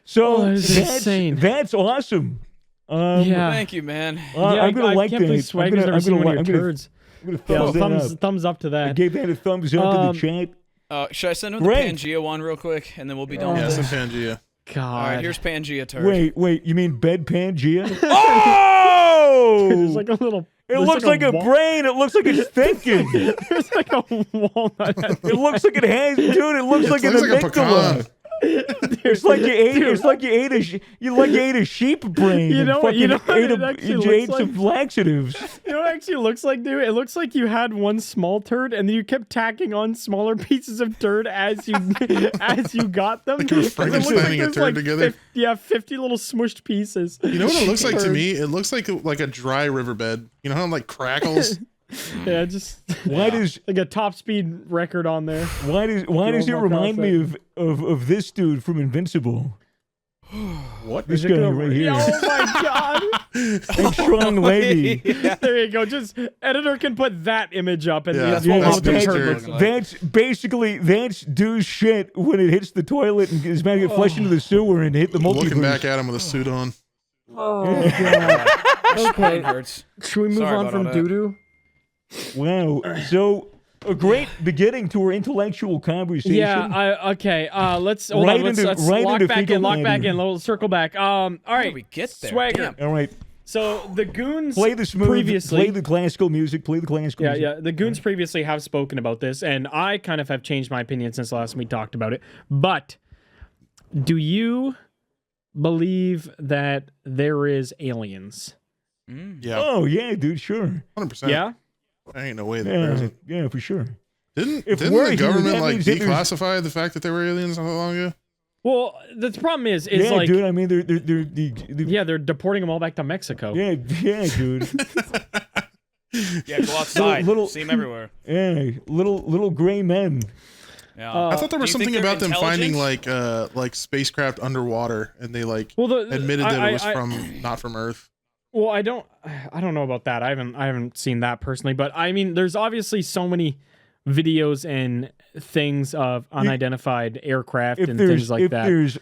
C: So
B: Oh, that is
C: that's
B: insane.
C: That's awesome.
B: Yeah.
D: Thank you, man.
B: Yeah,
C: I'm gonna
B: I
C: like
B: can't
C: that.
B: believe Swagger's never seen one of your turds.
C: I'm gonna
B: Yeah,
C: thumbs that up.
B: thumbs up to
C: I
B: that.
C: gave that a thumbs up in the chat.
D: Should I send him the
C: Great.
D: Pangea one real quick, and then we'll be done
A: Yeah,
D: with
A: some
D: this?
A: Pangea.
B: God.
D: All right, here's Pangea turd.
C: Wait, you mean bedpan Gia? Oh!
B: There's like a little.
C: It
B: there's
C: looks like a
B: wall-
C: brain. It looks like it's thinking.
B: There's like a walnut.
C: It looks like it has, dude. It looks like an
A: looks like a
C: amygdala.
B: Dude,
C: It's like you ate. It's like you ate a sheep brain.
B: You know-
C: and
B: you know
C: fucking
B: what it actually
C: you
B: looks
C: ate
B: like?
C: some laxatives.
B: You know what it actually looks like, dude? It looks like you had one small turd and then you kept tacking on smaller pieces of turd as you got them.
A: Like you were
B: It looks like
A: Frankensteining a
B: there's,
A: turd together?
B: 50 little smushed pieces.
A: You know what it looks like to
B: Turd.
A: me? It looks like a dry riverbed. You know how it like crackles?
B: Yeah, just
C: Why does
B: like a top speed record on there.
C: why does it
B: Drove
C: remind me
B: across
C: of this dude from Invincible?
A: What?
C: This guy right here.
B: Oh my god.
C: Big strong lady.
B: There you go. Just editor can put that image up and
A: Yeah,
B: that's
A: yeah,
B: what
A: that's
B: the
A: dude's
B: turd
A: turd.
B: looks like.
C: That's basically dude's shit when it hits the toilet and is about to get flushed into the sewer and hit the multiverse.
A: Looking back at him with a suit on.
B: Oh god.
D: Spine
B: Okay.
D: hurts.
B: Should we move
D: Sorry
B: on
D: about
B: from
D: all that.
B: doo-doo?
C: Wow. So a great beginning to our intellectual conversation.
B: Yeah, okay. Let's hold
C: Right
B: on. Let's,
C: into-
B: let's
C: right
B: lock
C: into
B: back
C: fecal
B: in. Lock back
C: matter.
B: in. We'll circle back. All
D: How
B: right.
D: did we get there?
B: Swagger.
D: Damn.
C: All right.
B: So the Goons
C: Play the smooth.
B: previously.
C: Play the classical music. Play the classical
B: Yeah,
C: music.
B: yeah. The Goons previously have spoken about this, and I kind of have changed my opinion since last we talked about it. But do you believe that there is aliens?
A: Yeah,
C: Oh yeah, dude. Sure.
A: 100%.
B: Yeah.
A: There ain't no way that there
C: Yeah,
A: isn't.
C: yeah, for sure.
A: Didn't
C: If
A: the
C: we're here,
A: government
C: that
A: like
C: means that there's-
A: declassify the fact that there were aliens not that long ago?
B: Well, the problem is
C: Yeah,
B: like,
C: dude. I mean, they're
B: yeah, they're deporting them all back to Mexico.
C: yeah, dude.
D: Yeah, go outside.
C: Little-
D: See them everywhere.
C: Yeah, little gray men.
D: Yeah.
A: I thought there was
D: do you think
A: something
D: they're
A: about them finding
D: intelligent?
A: like spacecraft underwater, and they like
B: Well,
A: admitted that it was not from Earth.
B: Well, I don't know about that. I haven't seen that personally, but I mean, there's obviously so many videos and things of unidentified aircraft and things like that.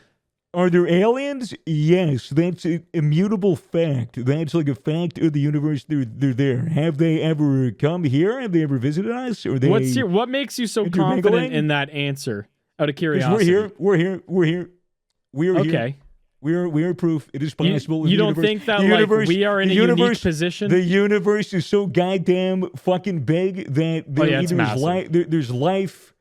C: Are there aliens? Yes, that's an immutable fact. That's like a fact of the universe. They're there. Have they ever come here? Have they ever visited us? Or they?
B: What makes you so
C: intermingling?
B: confident in that answer? Out of
C: 'Cause
B: curiosity.
C: we're here. We are here.
B: Okay.
C: We are proof. It is possible.
B: You
C: The
B: don't
C: universe-
B: think that
C: the
B: like
C: universe-
B: we are in a
C: the
B: unique
C: universe-
B: position?
C: The universe is so goddamn fucking big that
B: Oh, yeah, it's massive.
C: there's life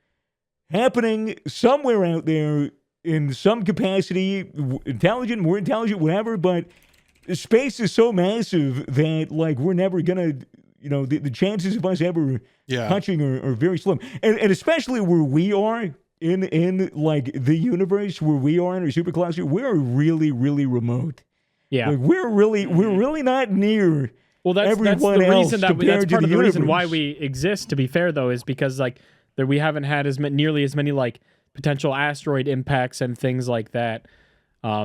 C: happening somewhere out there in some capacity, intelligent, more intelligent, whatever. But space is so massive that like we're never gonna, the chances of us ever
A: Yeah.
C: touching are very slim, and especially where we are. In like the universe where we are in our supercluster, we're really, really remote.
B: yeah.
C: Like we're really not near.
B: Well, that's the
C: everyone else
B: reason that's
C: compared to
B: part
C: the
B: of the reason why
C: universe.
B: we exist. To be fair, though, is because like that we haven't had nearly as many like potential asteroid impacts and things like that.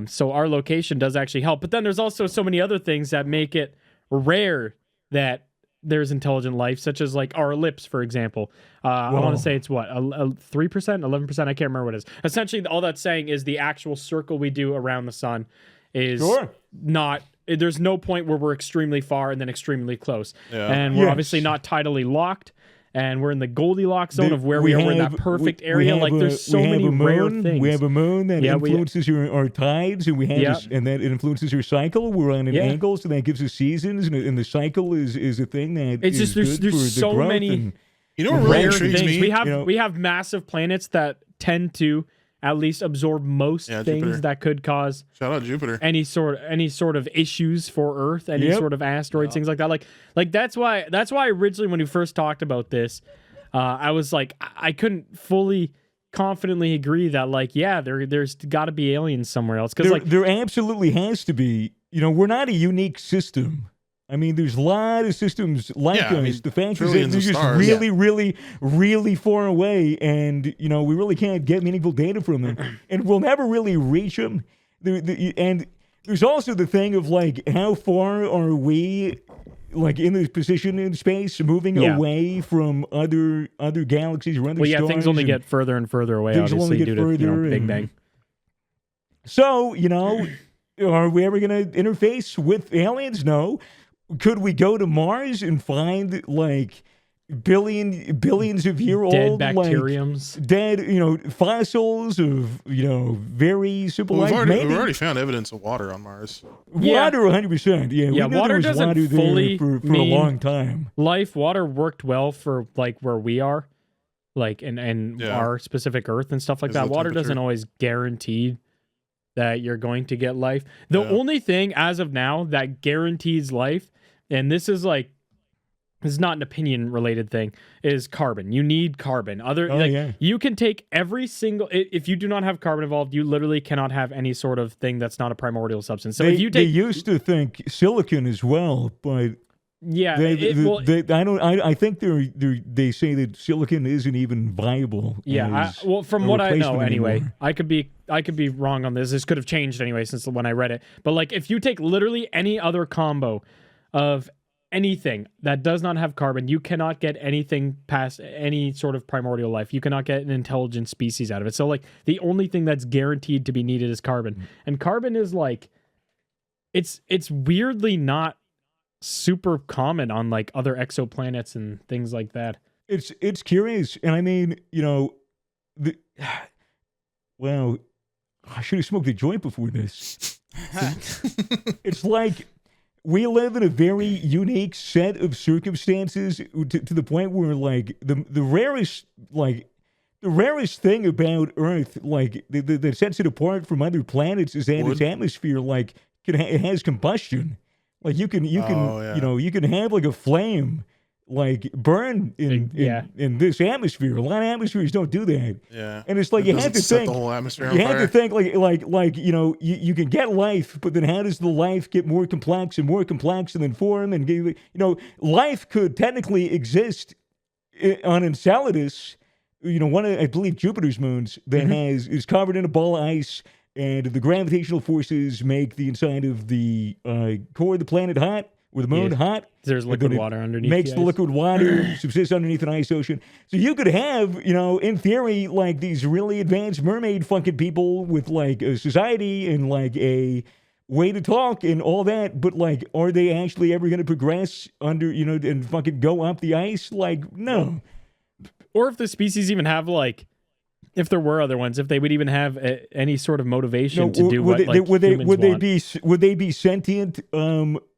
B: So our location does actually help. But then there's also so many other things that make it rare that there's intelligent life, such as like our ellipse, for example. I want to say it's what, 3%, 11%? I can't remember what it is. Essentially, all that's saying is the actual circle we do around the sun is
C: Sure.
B: not. There's no point where we're extremely far and then extremely close.
A: Yeah.
B: And we're
C: Yes.
B: obviously not tidally locked. And we're in the Goldilocks zone
C: The-
B: of where we are. We're in that
C: have-
B: perfect
C: we
B: area.
C: have
B: Like there's so
C: we have
B: many
C: a
B: rare
C: moon,
B: things.
C: We have a moon that
B: Yeah,
C: influences our tides, and we have
B: Yeah.
C: and that it influences your cycle. We're on an
B: Yeah.
C: angle, so that gives us seasons, and the cycle is a thing that
B: It's
C: is
B: just there's
C: good for the
B: so
C: growth
B: many
C: and-
A: You know what really
B: rare
A: intrigues
B: things.
A: me?
B: We have massive planets that tend to at least absorb most
A: Yeah,
B: things
A: Jupiter.
B: that could cause
A: Shout out Jupiter.
B: any sort of issues for Earth, any
C: Yep.
B: sort of asteroids, things like that. Like that's why originally when we first talked about this, I was like I couldn't fully confidently agree that like there's got to be aliens somewhere else because like
C: there absolutely has to be. We're not a unique system. I mean, there's a lot of systems like
A: Yeah, I
C: us.
A: mean,
C: The fact is that
A: trillions
C: they're
A: of
C: just
A: stars.
C: really, really, really far away, and we really can't get meaningful data from them, and we'll never really reach them. And there's also the thing of like, how far are we, like in this position in space, moving
B: Yeah.
C: away from other galaxies or other
B: well yeah
C: stars?
B: things only
C: and-
B: get further and further away
C: Things will only
B: obviously
C: get
B: due to
C: further
B: Big
C: and-
B: Bang.
C: So, are we ever going to interface with aliens? No. Could we go to Mars and find like billions of year
B: Dead
C: old
B: bacteriums.
C: like dead fossils of very simple
A: Well,
C: life?
A: we've already found evidence of water on Mars.
B: Yeah.
C: Water 100%. Yeah, we
B: Yeah,
C: knew
B: water
C: there was
B: doesn't
C: water there
B: fully
C: for a
B: mean-
C: long time.
B: Water worked well for like where we are, like and
A: Yeah.
B: our specific Earth and stuff like
A: Is
B: that.
A: the
B: Water doesn't
A: temperature.
B: always guarantee that you're going to get life. The only thing as of now that guarantees life, and this is like, this is not an opinion related thing, is carbon. You need carbon. You can take every single, if you do not have carbon involved, you literally cannot have any sort of thing that's not a primordial substance. So if you take,
C: they used to think silicon as well, but
B: yeah,
C: I think they say that silicon isn't even viable.
B: Yeah, from what I know anyway, anymore. I could be wrong on this. This could have changed anyway since when I read it. But like, if you take literally any other combo of anything that does not have carbon, you cannot get anything past any sort of primordial life. You cannot get an intelligent species out of it. So like, the only thing that's guaranteed to be needed is carbon, and carbon is like, it's weirdly not super common on like other exoplanets and things like that.
C: It's curious, and I mean, well, I should have smoked a joint before this. It's like we live in a very unique set of circumstances to the point where like the rarest thing about Earth, like that sets it apart from other planets, is that its atmosphere like it has combustion. Like you can you can have like a flame like burn in this atmosphere. A lot of atmospheres don't do that.
A: Yeah.
C: And it's like you have to think
A: the whole atmosphere on
C: you
A: fire.
C: have to think like you can get life, but then how does the life get more complex and then form and life could technically exist on Enceladus, one of I believe Jupiter's moons that is covered in a ball of ice. And the gravitational forces make the inside of the core of the planet hot, or the moon hot.
B: There's liquid water underneath.
C: Makes the liquid water subsist underneath an ice ocean. So you could have, in theory, like these really advanced mermaid fucking people with like a society and like a way to talk and all that. But like, are they actually ever going to progress under, and fucking go up the ice? Like, no.
B: Or if the species even have like, if there were other ones, if they would even have any sort of motivation to do what humans want.
C: Would they be sentient,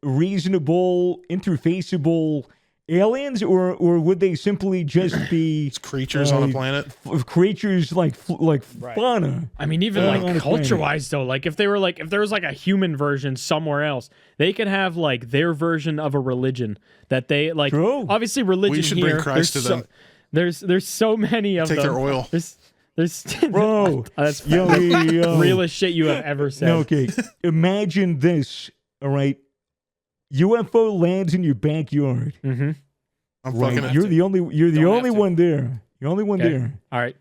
C: reasonable, interfaceable aliens, or would they simply just be
A: it's creatures on a planet?
C: Creatures like fauna.
B: I mean, even like culture-wise, though, like if there was like a human version somewhere else, they could have like their version of a religion that they like.
C: True.
B: Obviously, religion
A: We should
B: here.
A: bring Christ to them.
B: There's so many of them.
A: Take their oil.
B: There's
C: Bro,
B: that's the realest shit you have ever said.
C: No, okay, imagine this. All right, UFO lands in your backyard.
B: Mm-hmm.
A: I'm fucking
C: You're the only one there. You're the only one there.
B: All right.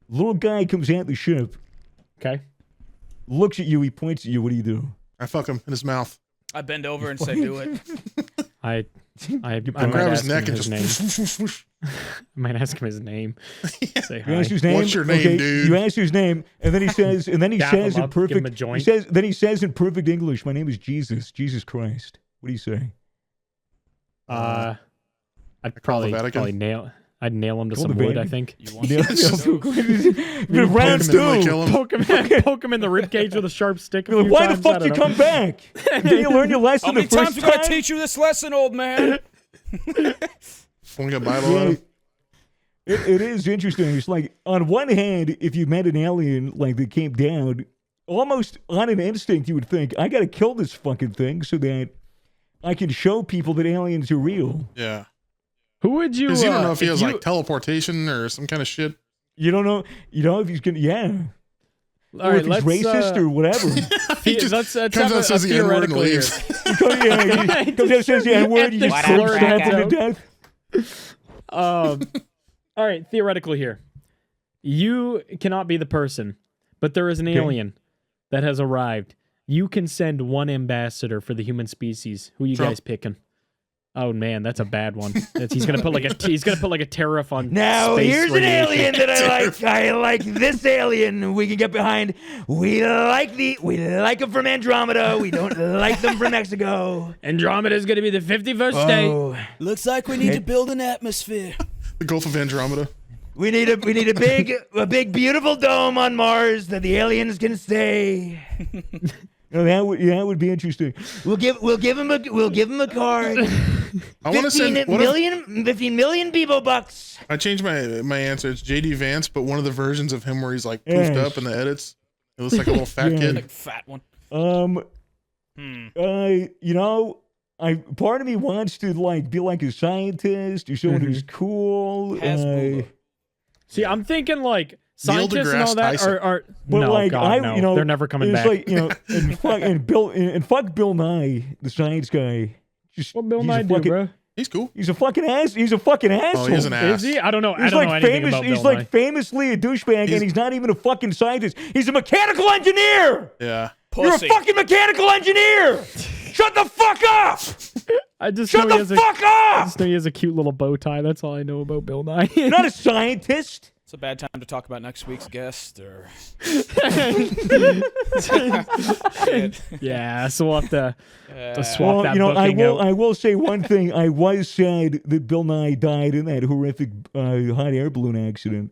C: Little guy comes out the ship.
B: Okay.
C: Looks at you. He points at you. What do you do?
A: I fuck him in his mouth.
D: I bend over and say, "Do it."
B: I
A: grab his neck and just.
B: I might ask him his name. Say hi.
C: You ask his name.
A: What's your name, dude?
C: You ask his name, and then he says,
B: Dap him up, give him a joint.
C: He says in perfect English, "My name is Jesus Christ." What do you say?
B: I'd probably nail. I'd nail him to some wood. I think.
C: Round two.
B: Poke him in the ribcage with a sharp stick.
C: Why the fuck you come back? Did you learn your lesson?
D: How many times we gotta teach you this lesson, old man?
A: Want to get Bible on him?
C: It is interesting. It's like, on one hand, if you met an alien like that came down, almost on an instinct, you would think, I got to kill this fucking thing so that I can show people that aliens are real.
A: Yeah.
B: Who would you?
A: Because you don't know if he has like teleportation or some kind of shit.
C: You don't know. You know if he's gonna. Yeah.
B: All
C: or
B: right,
C: if he's racist or whatever.
A: He just
B: let's
A: comes out and says the N-word and leaves.
C: He comes out and says the N-word. You just stab him to death.
B: All right, theoretical here. You cannot be the person, but there is an alien that has arrived. You can send one ambassador for the human species. Who you guys picking? Oh man, that's a bad one. He's gonna put like a tariff on.
E: Now
B: space
E: here's
B: radiation.
E: an alien that I like. I like this alien. We can get behind. We like them from Andromeda. We don't like them from Mexico.
B: Andromeda is gonna be the 51st state.
D: Looks like we need to build an atmosphere.
A: The Gulf of Andromeda.
E: We need a big beautiful dome on Mars that the aliens can stay.
C: No, that would be interesting.
E: We'll give him a card.
A: I want to send
E: 15 million Bebo bucks.
A: I changed my answer. It's JD Vance, but one of the versions of him where he's like poofed up in the edits. It looks like a little fat
C: Yeah.
A: kid.
D: Like fat one.
C: You know, part of me wants to like be like a scientist or someone who's cool.
D: Hasbulla.
B: See, I'm thinking like
A: Neil
B: scientists and all
A: deGrasse
B: that
A: Tyson.
B: are
C: But
B: no,
C: like
B: God, no.
C: you know,
B: They're never coming
C: it's
B: back.
C: like, you know, and fuck Bill Nye, the science guy. Just
B: what Bill
C: he's
B: Nye
C: a
B: do,
C: fucking,
B: bro?
A: He's cool.
C: He's a fucking ass. He's a fucking asshole.
A: Oh, he is an ass.
B: Is he? I don't know. I
C: He's
B: don't know
C: like
B: anything
C: famous.
B: about
C: He's
B: Bill
C: like
B: Nye.
C: famously a douchebag, and he's not even a fucking scientist. He's a mechanical engineer.
A: Yeah.
D: Pussy.
C: You're a fucking mechanical engineer. Shut the fuck up.
B: I just
C: Shut
B: know
C: the
B: he has
C: fuck
B: I
C: up.
B: just know he has a cute little bow tie. That's all I know about Bill Nye.
C: You're not a scientist.
D: It's a bad time to talk about next week's guest, or
B: Yeah, so we'll have to swap
C: Well,
B: that
C: you know,
B: booking out.
C: I will say one thing. I was sad that Bill Nye died in that horrific hot air balloon accident.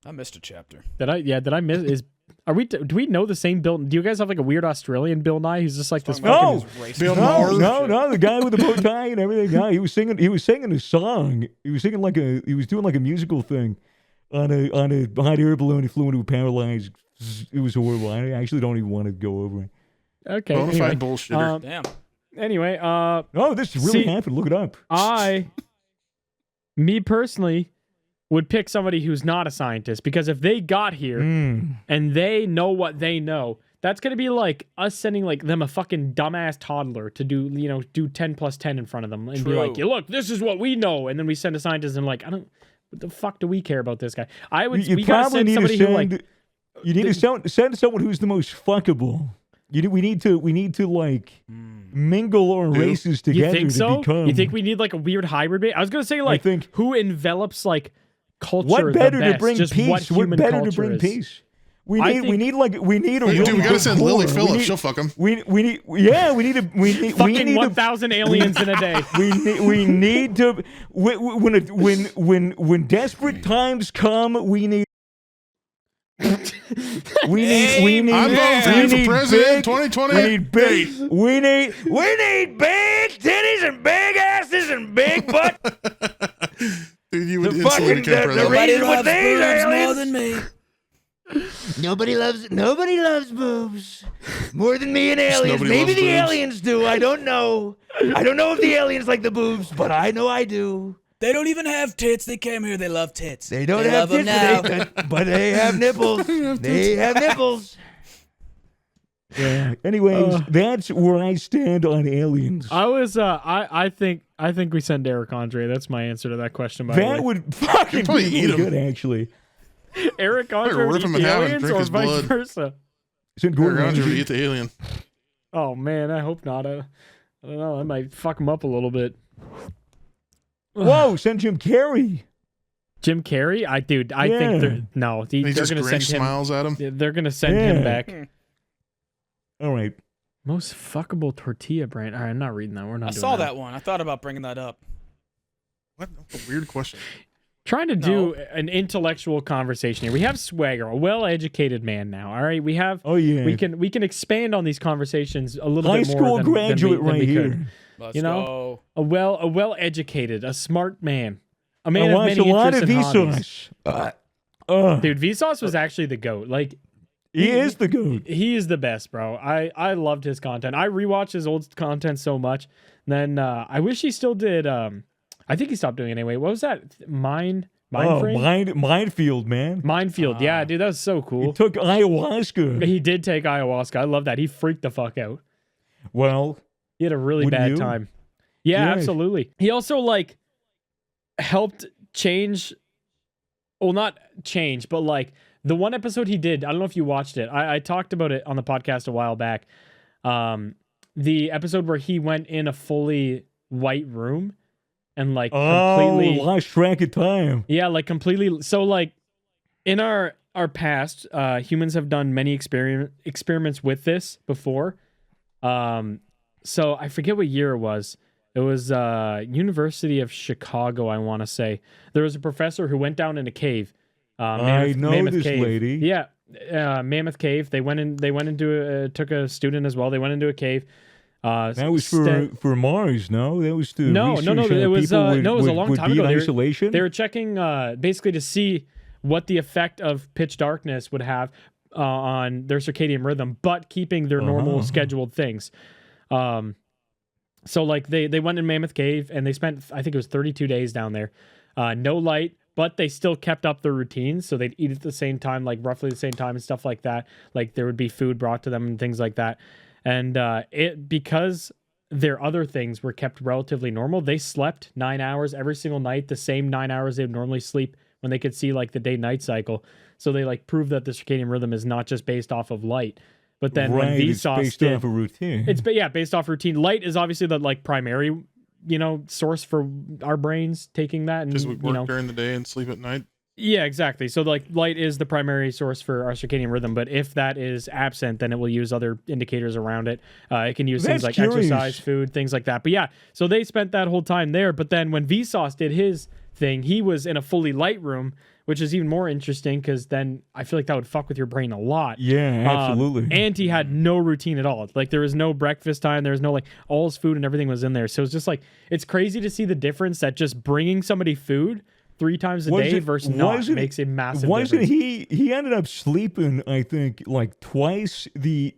D: I missed a chapter.
B: Did I miss? Do we know the same Bill? Do you guys have like a weird Australian Bill Nye who's just like this?
C: No.
B: Fucking,
A: Bill
C: No,
A: Maher.
C: no, the guy with the bow tie and everything. No, he was singing a song. He was singing he was doing like a musical thing on a hot air balloon. He flew into a paralyzed. It was horrible. I actually don't even want to go over it.
B: okay.
A: Bonafide
B: Anyway,
A: bullshitter.
D: Damn.
B: anyway,
C: Oh, this really
B: See-
C: happened. Look it up.
B: me personally, would pick somebody who's not a scientist, because if they got here and they know what they know, that's gonna be like us sending like them a fucking dumbass toddler to do 10 plus 10 in front of them and be like,
D: True.
B: look, this is what we know, and then we send a scientist and like, what the fuck do we care about this guy?
C: You
B: We gotta
C: probably
B: send
C: need to
B: somebody
C: send.
B: who like
C: You need to send someone who's the most fuckable. We need to like mingle our races
B: you
C: together
B: think
C: to
B: so?
C: become.
B: You think we need like a weird hybrid? I was gonna say like
C: think-
B: who envelops like culture
C: what better
B: the best,
C: to bring
B: just
C: peace?
B: what human
C: better to
B: culture
C: bring
B: is.
C: peace? We
B: I
C: need
B: think-
C: we need a really
A: Dude, we gotta
C: good
A: send Lily
C: core.
A: Phillips.
C: We
A: She'll
C: need,
A: fuck him.
C: we need we
B: Fucking
C: need
B: 1,000 aliens in a day.
C: we need to when desperate times come, we need we need
A: I'm voting for
C: we
A: you for
C: need
A: president
C: big-
A: 2020.
C: We need big we need big titties and big asses and big butt.
A: Dude, you would
C: The
A: instantly
C: fucking-
A: become
C: the
A: president.
C: reason with these
D: more
C: aliens.
D: than me.
E: Nobody loves boobs more than me and aliens.
A: nobody
E: Maybe
A: loves
E: the
A: boobs.
E: aliens do. I don't know. I don't know if the aliens like the boobs, but I know I do.
D: They don't even have tits. They came here. They love tits.
E: They don't
D: They
E: have
D: love 'em
E: tits,
D: now.
E: but they have nipples. They have nipples.
C: Yeah. Anyways, that's where I stand on aliens.
B: I was I think we send Eric Andre. That's my answer to that question. By the
C: That
B: way,
C: would fucking
A: probably
C: be
A: eat
C: really
A: 'em.
C: good, actually.
B: Eric Andre
A: rip
B: would
A: him
B: eat
A: in
B: the
A: half and
B: aliens
A: drink
B: or
A: his
B: vice
A: blood.
B: versa.
C: Send Gordon
A: Gordon
C: Ramsay.
A: would eat the alien.
B: Oh man, I hope not. I don't know. I might fuck him up a little bit.
C: Whoa, send Jim Carrey.
B: Jim Carrey, I think
C: Yeah.
B: they're
A: And he
B: they're
A: just
B: gonna send
A: Grinch
B: him.
A: smiles at him.
B: They're gonna send him
C: Yeah.
B: back.
C: All right.
B: Most fuckable tortilla brand. All right, I'm not reading that. We're not.
D: I
B: doing
D: saw that one. I thought about bringing that up.
A: What a weird question.
B: Trying to do an intellectual conversation here. We have Swagger, a well-educated man now. All right, we have.
C: Oh yeah.
B: We can expand on these conversations a little
C: High
B: bit more.
C: school
B: than
C: graduate
B: we
C: right
B: could.
C: here.
D: Let's
B: You know?
D: go.
B: A well-educated, a smart man, a
C: I
B: man of
C: watched a
B: many
C: lot of
B: interests and hobbies.
C: Vsauce.
B: Dude, Vsauce was actually the GOAT. Like,
C: He is the goat.
B: he is the best, bro. I loved his content. I rewatched his old content so much. Then I wish he still did. I think he stopped doing it anyway. What was that? Mind frame?
C: Minefield, man.
B: Minefield. Yeah, dude, that was so
C: He
B: cool.
C: took ayahuasca.
B: He did take ayahuasca. I love that. He freaked the fuck out.
C: Well,
B: He had a really
C: Wouldn't
B: bad
C: you?
B: time. Yeah,
C: Yeah.
B: absolutely. He also like helped change. Well, not change, but like the one episode he did. I don't know if you watched it. I talked about it on the podcast a while back. The episode where he went in a fully white room and like completely.
C: lost track of time.
B: Yeah, like completely. So like in our past, humans have done many experiments with this before. So I forget what year it was. It was University of Chicago, I want to say. There was a professor who went down in a cave.
C: I know this
B: Cave.
C: lady.
B: Yeah, Mammoth Cave. They went into took a student as well. They went into a cave.
C: That was for Mars, no? That was to
B: No.
C: research how
B: It was
C: people would,
B: no. It was a long
C: would
B: time
C: be
B: ago.
C: in isolation.
B: They were checking basically to see what the effect of pitch darkness would have on their circadian rhythm, but keeping their normal scheduled things. So like they went in Mammoth Cave and they spent, I think it was 32 days down there. No light, but they still kept up their routines. So they'd eat at the same time, like roughly the same time and stuff like that. Like there would be food brought to them and things like that. And because their other things were kept relatively normal, they slept 9 hours every single night, the same 9 hours they would normally sleep when they could see like the day-night cycle. So they like proved that the circadian rhythm is not just based off of light. But then when Vsauce
C: it's based off a routine.
B: It's based off routine. Light is obviously the like primary, source for our brains taking that, and
A: Because we work during the day and sleep at night.
B: Yeah, exactly. So like light is the primary source for our circadian rhythm, but if that is absent, then it will use other indicators around it. It can use things like exercise, food, things like that. But yeah, so they spent that whole time there. But then when Vsauce did his thing, he was in a fully light room, which is even more interesting because then I feel like that would fuck with your brain a lot.
C: Yeah, absolutely.
B: And he had no routine at all. Like there was no breakfast time. There was no like all his food and everything was in there. So it's just like, it's crazy to see the difference that just bringing somebody food 3 times a day versus not makes a massive difference.
C: He ended up sleeping, I think, like twice the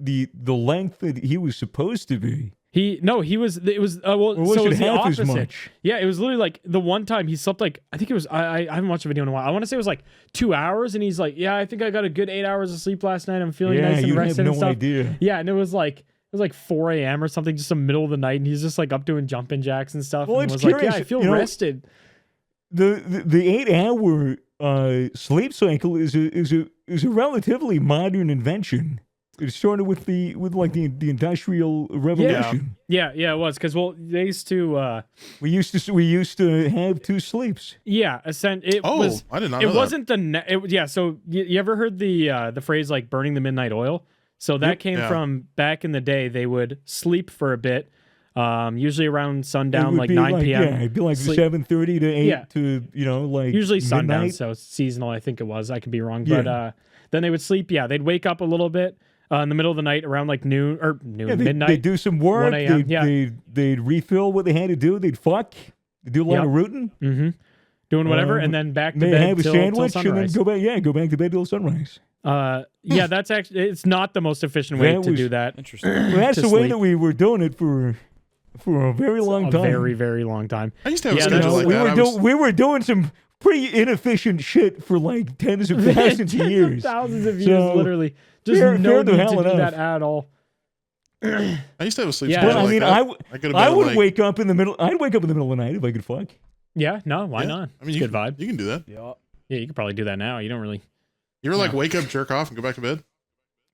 C: length that he was supposed to be.
B: It was the opposite. As much? Yeah, it was literally like the one time he slept like, I think it was, I haven't watched a video in a while. I want to say it was like 2 hours, and he's like, yeah, I think I got a good 8 hours of sleep last night. I'm feeling nice and rested and stuff.
C: Idea.
B: Yeah, and it was like 4 a.m. or something, just the middle of the night, and he's just like up doing jumping jacks and stuff.
C: Well,
B: and was
C: curious,
B: like, yeah, I feel rested.
C: The 8-hour sleep cycle is a relatively modern invention. It started with the Industrial Revolution.
B: Yeah, it was because they used to.
C: We used to have 2 sleeps.
B: Yeah,
A: I did not know that.
B: It wasn't So you ever heard the phrase like burning the midnight oil? So that came from back in the day. They would sleep for a bit. Usually around sundown, like 9 p.m.
C: Yeah, it'd be like 7:30 to 8 to like
B: usually sundown.
C: midnight.
B: So it's seasonal, I think it was. I could be wrong, but then they would sleep. Yeah, they'd wake up a little bit in the middle of the night around like midnight.
C: They'd do some work.
B: 1 a.m.,
C: they'd refill what they had to do. They'd fuck. They'd do a lot of rooting.
B: Mm-hmm. Doing whatever, and then back to bed.
C: Have a sandwich
B: till
C: and then go back. Go back to bed till sunrise.
B: Yeah, that's actually it's not the most efficient way to do that.
D: Interesting.
C: Well, that's the way that we were doing it for a very long time.
B: Very, very long time.
A: I used to have a schedule like that.
C: We were doing some pretty inefficient shit for like tens of thousands of years.
B: Thousands of years, literally. Just no need to do that at all.
A: I used to have a sleep
B: Yeah.
A: schedule
C: Well, I mean,
A: like that.
C: I would wake up in the middle. I'd wake up in the middle of the night if I could fuck.
B: Yeah, no, why not?
A: I mean,
B: good vibe.
A: You can do that.
D: Yeah.
B: Yeah, you could probably do that now. You don't really.
A: You ever like wake up, jerk off, and go back to bed?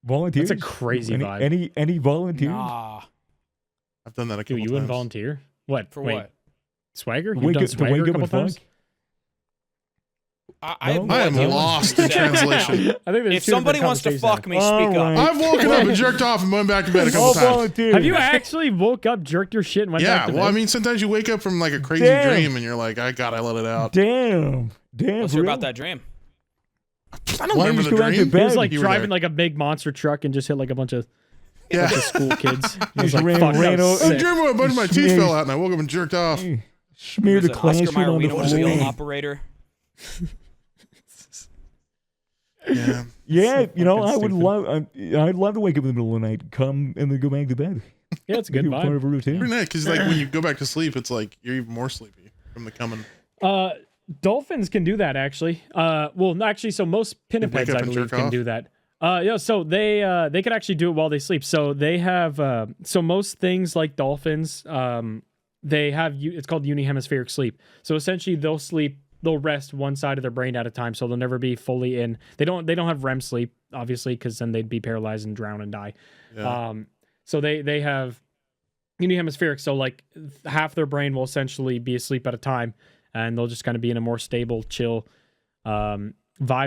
C: Volunteers?
B: That's a crazy vibe.
C: Any volunteers?
D: Nah.
A: I've done that a
B: Dude,
A: couple
B: you
A: times.
B: wouldn't volunteer? What?
D: For
B: Wait,
D: what?
B: Swagger? You've
C: Wake
B: done
C: up- to
B: Swagger
C: wake
B: a
C: up
B: couple
C: and fuck?
B: times?
D: I have no
A: I am
D: idea what
A: lost
D: to
A: in
D: do.
A: translation.
B: I think there's
D: If
B: two
D: somebody
B: different
D: wants to
B: conversations
D: fuck me, speak
C: All
D: up.
C: right.
A: I've woken up and jerked off and went back to bed a couple
C: All
A: times.
C: volunteers.
B: Have you actually woke up, jerked your shit, and went back
A: Yeah,
B: to bed?
A: well, I mean, sometimes you wake up from like a crazy
C: Damn.
A: dream and you're like, I let it out.
C: Damn.
D: Let's
C: for
D: hear
C: real?
D: about that dream.
A: I don't
C: Why
A: remember
C: don't you
A: the
C: go back to
A: dream.
C: bed?
B: He was like
A: You were
B: driving
A: there.
B: like a big monster truck and just hit like a bunch of
A: Yeah.
B: school kids. He was
C: Just
B: like,
C: ran
B: fuck, that was
C: over-
A: I
B: sick.
A: dreamed a bunch of my teeth
C: Smear-
A: fell out and I woke up and jerked off.
C: Smeared
D: Was
C: a
D: it
C: class
D: Oscar
C: shit on the
D: Mayer was the
C: floor.
D: operator.
A: Yeah.
C: Yeah, you know,
B: Fucking
C: I'd love to wake up in the middle of the night, come and then go back to bed.
B: Yeah, it's a good
C: Make it part
B: vibe.
C: of a routine.
A: Pretty nice because like when you go back to sleep, it's like you're even more sleepy from the coming.
B: Dolphins can do that actually. Well, actually, so most
A: wake
B: pinnipeds,
A: up
B: I
A: and
B: believe,
A: jerk
B: can
A: off?
B: do that. Yeah, so they can actually do it while they sleep. So they have so most things like dolphins, they have it's called unihemispheric sleep. So essentially, they'll rest one side of their brain at a time, so they'll never be fully in. They don't have REM sleep, obviously, because then they'd be paralyzed and drown and die.
A: Yeah.
B: So they have unihemispheric, so like half their brain will essentially be asleep at a time, and they'll just kind of be in a more stable, chill vibe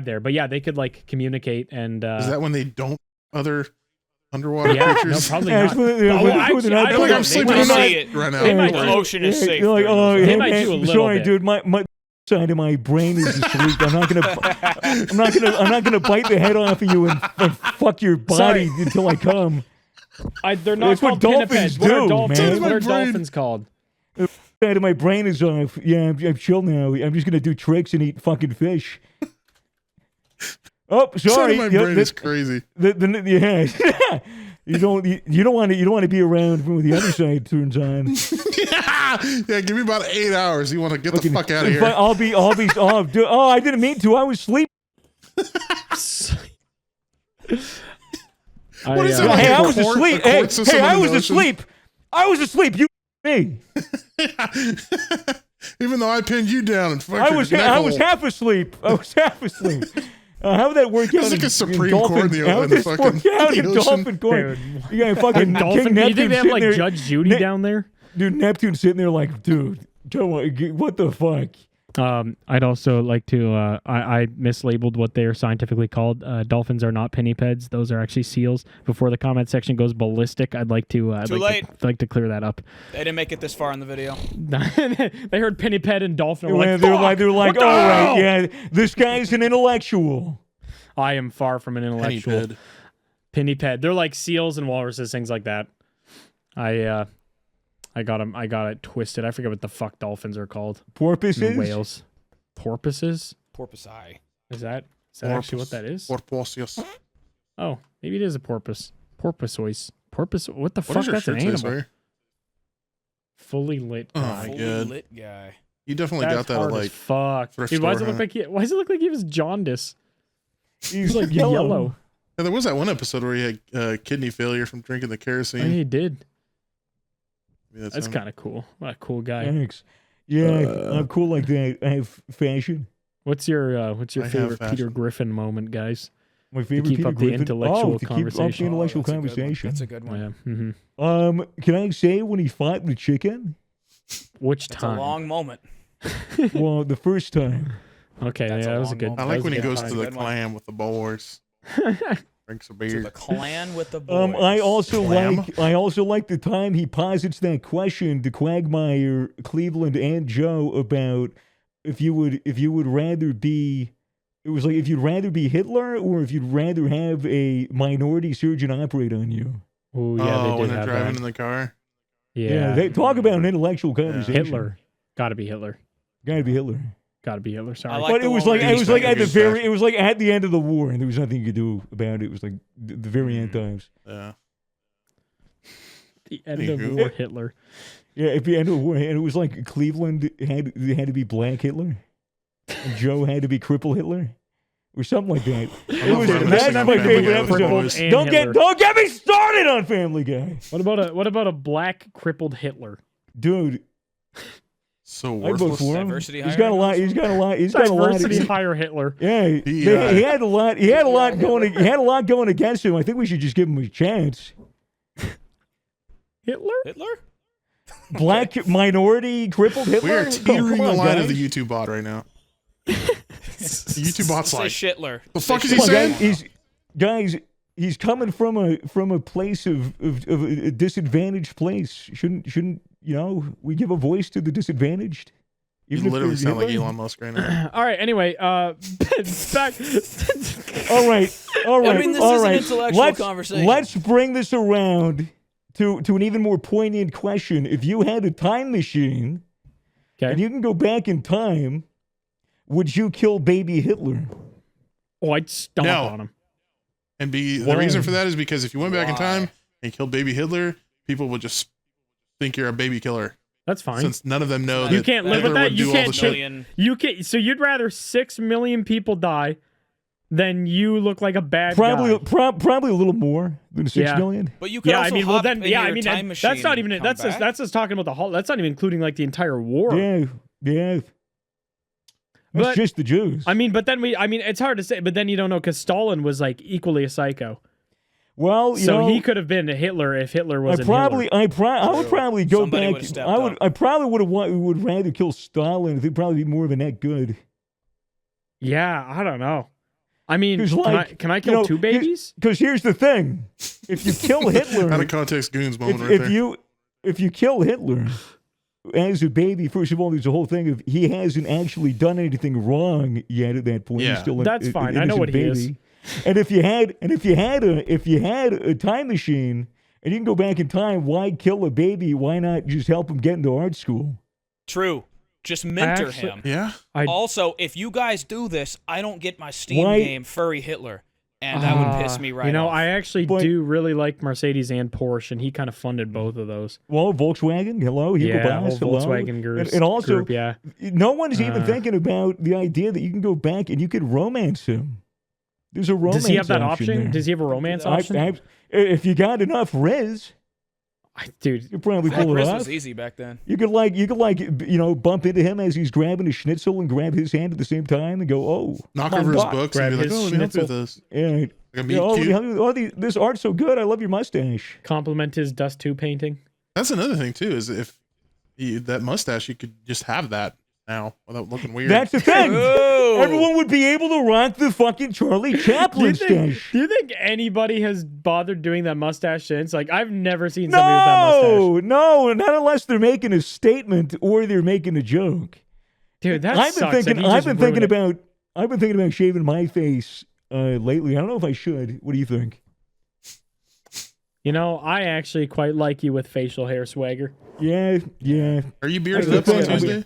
B: there. But yeah, they could like communicate and
A: Is that when they don't other underwater
B: yeah, no,
A: creatures?
B: probably
C: Yeah,
B: not.
C: it's when- yeah,
B: Oh,
C: when-
B: actually,
C: when they're
B: I
C: not
B: don't
A: Like
B: know.
A: I'm
B: They
A: sleeping
B: might
A: all
B: see
A: night
B: it.
A: right now.
B: They might
D: The
B: do.
D: ocean is safe.
C: You're like,
D: during
C: oh,
D: those
B: They
C: hey,
B: might
C: man,
B: do a little
C: sorry,
B: bit.
C: dude, my side of my brain is asleep. I'm not gonna bite the head off of you and fuck your body
B: Sorry.
C: until I come.
B: They're not
C: That's what
B: called pinnipeds.
C: dolphins
B: What are
C: do,
B: dolphins?
C: man.
B: What are
A: My brain.
B: dolphins called?
C: Side of my brain is off. Yeah, I'm chill now. I'm just gonna do tricks and eat fucking fish. Oh,
A: Sorry,
C: sorry.
A: my
C: Yeah,
A: brain is crazy.
C: yeah. You don't want to be around when the other side turns on.
A: Yeah, give me about 8 hours. You want to get the fuck out of here?
C: But I'll be off. Oh, I didn't mean to. I was sleeping.
A: What is
B: I,
A: it like?
C: Hey,
A: a
C: I was
A: court-
C: asleep.
A: a court
C: Hey,
A: system
C: I
A: in
C: was
A: the ocean?
C: asleep. I was asleep. You me.
A: Even though I pinned you down and fucked
C: I
A: your
C: was
A: neck hole.
C: half asleep. I was half asleep. How would that work out?
A: It's like
C: in-
A: a Supreme
C: in
A: Court in the-
C: how
A: in
C: would
A: the
C: this
A: fucking
C: work out in
A: ocean?
C: Dolphin Court? You got fucking
B: Dolphin.
C: King
B: You
C: Neptune
B: think they have
C: sitting
B: like
C: there.
B: Judge Judy down there?
C: Dude, Neptune sitting there like, dude, come on, what the fuck?
B: I'd also like to. I mislabeled what they are scientifically called. Dolphins are not pinnipeds; those are actually seals. Before the comment section goes ballistic, I'd like to.
D: Too late.
B: Like to clear that up.
D: They didn't make it this far in the video.
B: They heard pinniped and dolphin.
C: Yeah,
B: They're like,
C: they're like,
B: "Fuck!
C: all
B: What the
C: right,
B: hell?"
C: yeah, this guy's an intellectual.
B: I am far from an intellectual.
A: Pinniped.
B: Pinniped. They're like seals and walruses, things like that. I got it twisted. I forget what the fuck dolphins are called.
C: Porpoises?
B: Whales. Porpoises?
D: Porpoise.
B: Is that actually what that is?
A: Porpoise.
B: Oh, maybe it is a porpoise. Porpoise. Porpoise. What the
A: What
B: fuck?
A: does your
B: That's an
A: shirt say,
B: animal.
A: sir?
B: Fully lit.
A: Oh,
B: guy.
A: my
D: Fully
A: God.
D: lit guy.
A: You definitely
B: That's
A: got that
B: hard
A: at
B: as
A: like
B: fuck.
A: thrift
B: Dude, why does it
A: store,
B: look like why does it look like he was jaundice?
C: He's
B: like yellow.
A: Yeah, there was that one episode where he had kidney failure from drinking the
B: Oh,
A: kerosene.
B: he did.
A: Maybe
B: That's
A: him.
B: kind of cool. What a cool guy.
C: Thanks. Yeah, I'm cool like that. I have fashion.
B: What's your
A: I have
B: favorite Peter
A: fashion.
B: Griffin moment, guys?
C: My favorite
B: keep
C: Peter
B: up the
C: Griffin.
B: intellectual
C: to keep up the
B: conversation.
C: intellectual
D: that's a good one.
C: conversation.
D: That's a good one.
B: Yeah. Mm-hmm.
C: Can I say when he fought the chicken?
B: Which
D: It's a
B: time?
D: long moment.
C: Well, the first time.
B: Okay,
D: That's
B: yeah,
D: a
B: that was a
D: long
B: good.
D: moment.
A: I
B: that
A: like
B: was
A: when
B: a
A: he
B: good
A: goes
B: time.
A: to the
D: Good one.
A: clam with the boys. Drinks a
D: To
A: beer.
D: the clan with the boys.
C: I also
A: Clam?
C: like the time he posits that question to Quagmire, Cleveland, and Joe about if you would rather be. It was like if you'd rather be Hitler or if you'd rather have a minority surgeon operate on you.
B: Oh yeah, they
A: when
B: did
A: they're
B: have
A: driving
B: that.
A: in the car.
B: Yeah,
C: They talk about an intellectual conversation.
B: Hitler. Got to be Hitler.
C: Gotta be Hitler.
B: Got to be Hitler. Sorry.
D: I like
C: But
D: the
C: it was
D: one
C: like
D: where he's
C: at the
A: he's
C: very
A: back.
C: it was like at the end of the war and there was nothing you could do about it. It was like the very end times.
A: Yeah.
B: The end of
A: Anywho.
B: war, Hitler.
C: Yeah, at the end of the war, and it was like Cleveland had to be black Hitler, and Joe had to be cripple Hitler, or something like that. It was
A: reminiscing
C: that's
A: on
C: my
A: Family
C: favorite
A: Guy with the
C: episode.
A: boys.
B: And
C: Don't
B: Hitler.
C: get me started on Family Guy,
B: What about a black crippled Hitler?
C: dude.
A: So
C: I'd vote
A: worthless.
C: for him.
D: Diversity
C: He's got a lot. He's got a lot. He's got a lot.
B: Diversity hire Hitler.
C: Yeah,
A: He
C: had a lot. He had a lot going. He had a lot going against him. I think we should just give him a chance.
B: Hitler?
D: Hitler?
C: Black minority crippled Hitler.
A: We are
C: Oh,
A: teetering
C: come
A: the
C: on,
A: line
C: guys.
A: of the YouTube bot right now. The YouTube bot's
D: Say
A: like,
D: Shitler.
A: the fuck is
D: Say
A: he
C: Come on,
A: saying?
C: guys, he's coming from a place of a disadvantaged place. Shouldn't we give a voice to the disadvantaged?
A: You
C: Even if
A: literally
C: they're
A: sound like
C: Hitler?
A: Elon Musk right now.
B: All right. Anyway, back.
C: All right.
D: I mean, this
C: all
D: is an
C: right.
D: intellectual conversation.
C: Let's bring this around to an even more poignant question. If you had a time machine and
B: Okay.
C: you can go back in time, would you kill baby Hitler?
B: Oh, I'd stomp
A: No.
B: on him.
A: And the
C: Why?
A: reason for that is because if you went back in
D: Why?
A: time and killed baby Hitler, people would just think you're a baby killer.
B: That's fine.
A: Since none of them know
B: You
A: that
B: can't live
A: Hitler
B: with that.
A: would
B: You
A: do all
B: can't
A: the
B: take-
A: shit.
D: Million.
B: You can. So you'd rather 6 million people die than you look like a bad
C: Probably,
B: guy.
C: probably a little more than 6
B: Yeah.
C: million.
D: But you could
B: Yeah,
D: also
B: I mean, well
D: hop
B: then,
D: in
B: yeah, I
D: your
B: mean,
D: time machine
B: that's not
D: and
B: even
D: come
B: that's
D: back.
B: that's just talking about the whole. That's not even including like the entire war.
C: Yeah. That's
B: But-
C: just the Jews.
B: I mean, but then it's hard to say. But then you don't know because Stalin was like equally a psycho.
C: well, you
B: So
C: know,
B: he could have been a Hitler if Hitler
C: I
B: wasn't
C: probably,
B: Hitler.
C: I would probably go
D: Somebody
C: back.
D: would've stepped
C: I probably would rather kill Stalin. I think probably be more of a net good.
B: Yeah, I don't know. I mean,
C: 'Cause, like,
B: can I kill two babies?
C: Because here's the thing: if you kill Hitler,
A: Out of context, Goons moment right
C: if
A: there.
C: you kill Hitler as a baby, first of all, there's a whole thing of he hasn't actually done anything wrong yet at that point.
A: Yeah.
C: He's still
B: That's
C: an
B: fine. I know
C: innocent
B: what he
C: baby.
B: is.
C: And if you had a time machine and you can go back in time, why kill a baby? Why not just help him get into art school?
D: True. Just mentor
B: actually-
D: him.
A: Yeah.
D: Also, if you guys do this, I don't get my Steam
C: Why-
D: game Furry Hitler, and that would piss me right
B: You know,
D: off.
B: I actually
C: But-
B: do really like Mercedes and Porsche, and he kind of funded both of those.
C: Well, Volkswagen, hello, Hugo
B: Yeah,
C: Boss,
B: whole
C: hello.
B: Volkswagen
C: And also,
B: group, yeah.
C: no one's even thinking about the idea that you can go back and you could romance him. There's a romance
B: Does he have that
C: option?
B: option?
C: there.
B: Does he have a romance option?
C: If you got enough Riz,
B: Dude,
C: you could probably
D: Like,
C: pull it
D: Riz
C: off.
D: was easy back then.
C: You could bump into him as he's grabbing a schnitzel and grab his hand at the same time and go, oh,
A: Knock
C: my
A: over his
C: God.
A: books
B: Grab
A: and be like,
B: his
A: oh, let me help you with
B: schnitzel.
A: this.
C: Yeah.
A: Like a meat
C: Oh,
A: cute.
C: this art's so good. I love your mustache.
B: compliment his Dust 2 painting.
A: That's another thing too. Is if that mustache, you could just have that now without looking weird.
C: That's the thing.
D: Ooh.
C: Everyone would be able to rock the fucking Charlie Chaplin stash.
B: Do you think anybody has bothered doing that mustache since? Like, I've never seen somebody with that mustache.
C: No, not unless they're making a statement or they're making a joke.
B: Dude, that
C: I've
B: sucks.
C: been thinking.
B: Like, he
C: I've
B: just
C: been thinking
B: ruined it.
C: about. I've been thinking about shaving my face lately. I don't know if I should. What do you think?
B: You know, I actually quite like you with facial hair swagger.
C: Yeah.
A: Are you bearded
C: That's
A: up on
C: the thing.
A: Tuesday?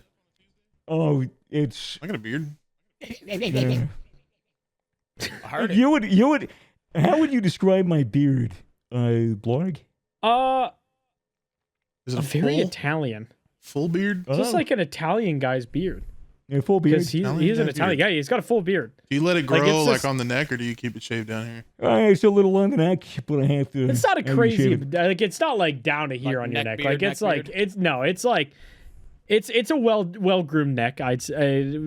C: Oh, it's.
A: I got a beard.
C: Yeah.
D: I heard it.
C: You would. How would you describe my beard, Blarg?
A: Is it a
B: Very
A: full,
B: Italian.
A: full beard?
B: Just
C: Oh.
B: like an Italian guy's beard.
C: A full beard.
B: Because
A: Italian
B: he's an
A: guy's
B: Italian
A: beard.
B: guy. He's got a full beard.
A: Do you let it
B: Like,
A: grow
B: it's
A: like
B: just-
A: on the neck, or do you keep it shaved down here?
C: It's a little on the neck, but I have to.
B: It's not a
C: I have to
B: crazy,
C: shave it.
B: like, it's not like down to here
D: Like
B: on your
D: neck
B: neck.
D: beard,
B: Like, it's
D: neck
B: like,
D: beard?
B: it's like, it's a well groomed neck. I'd say,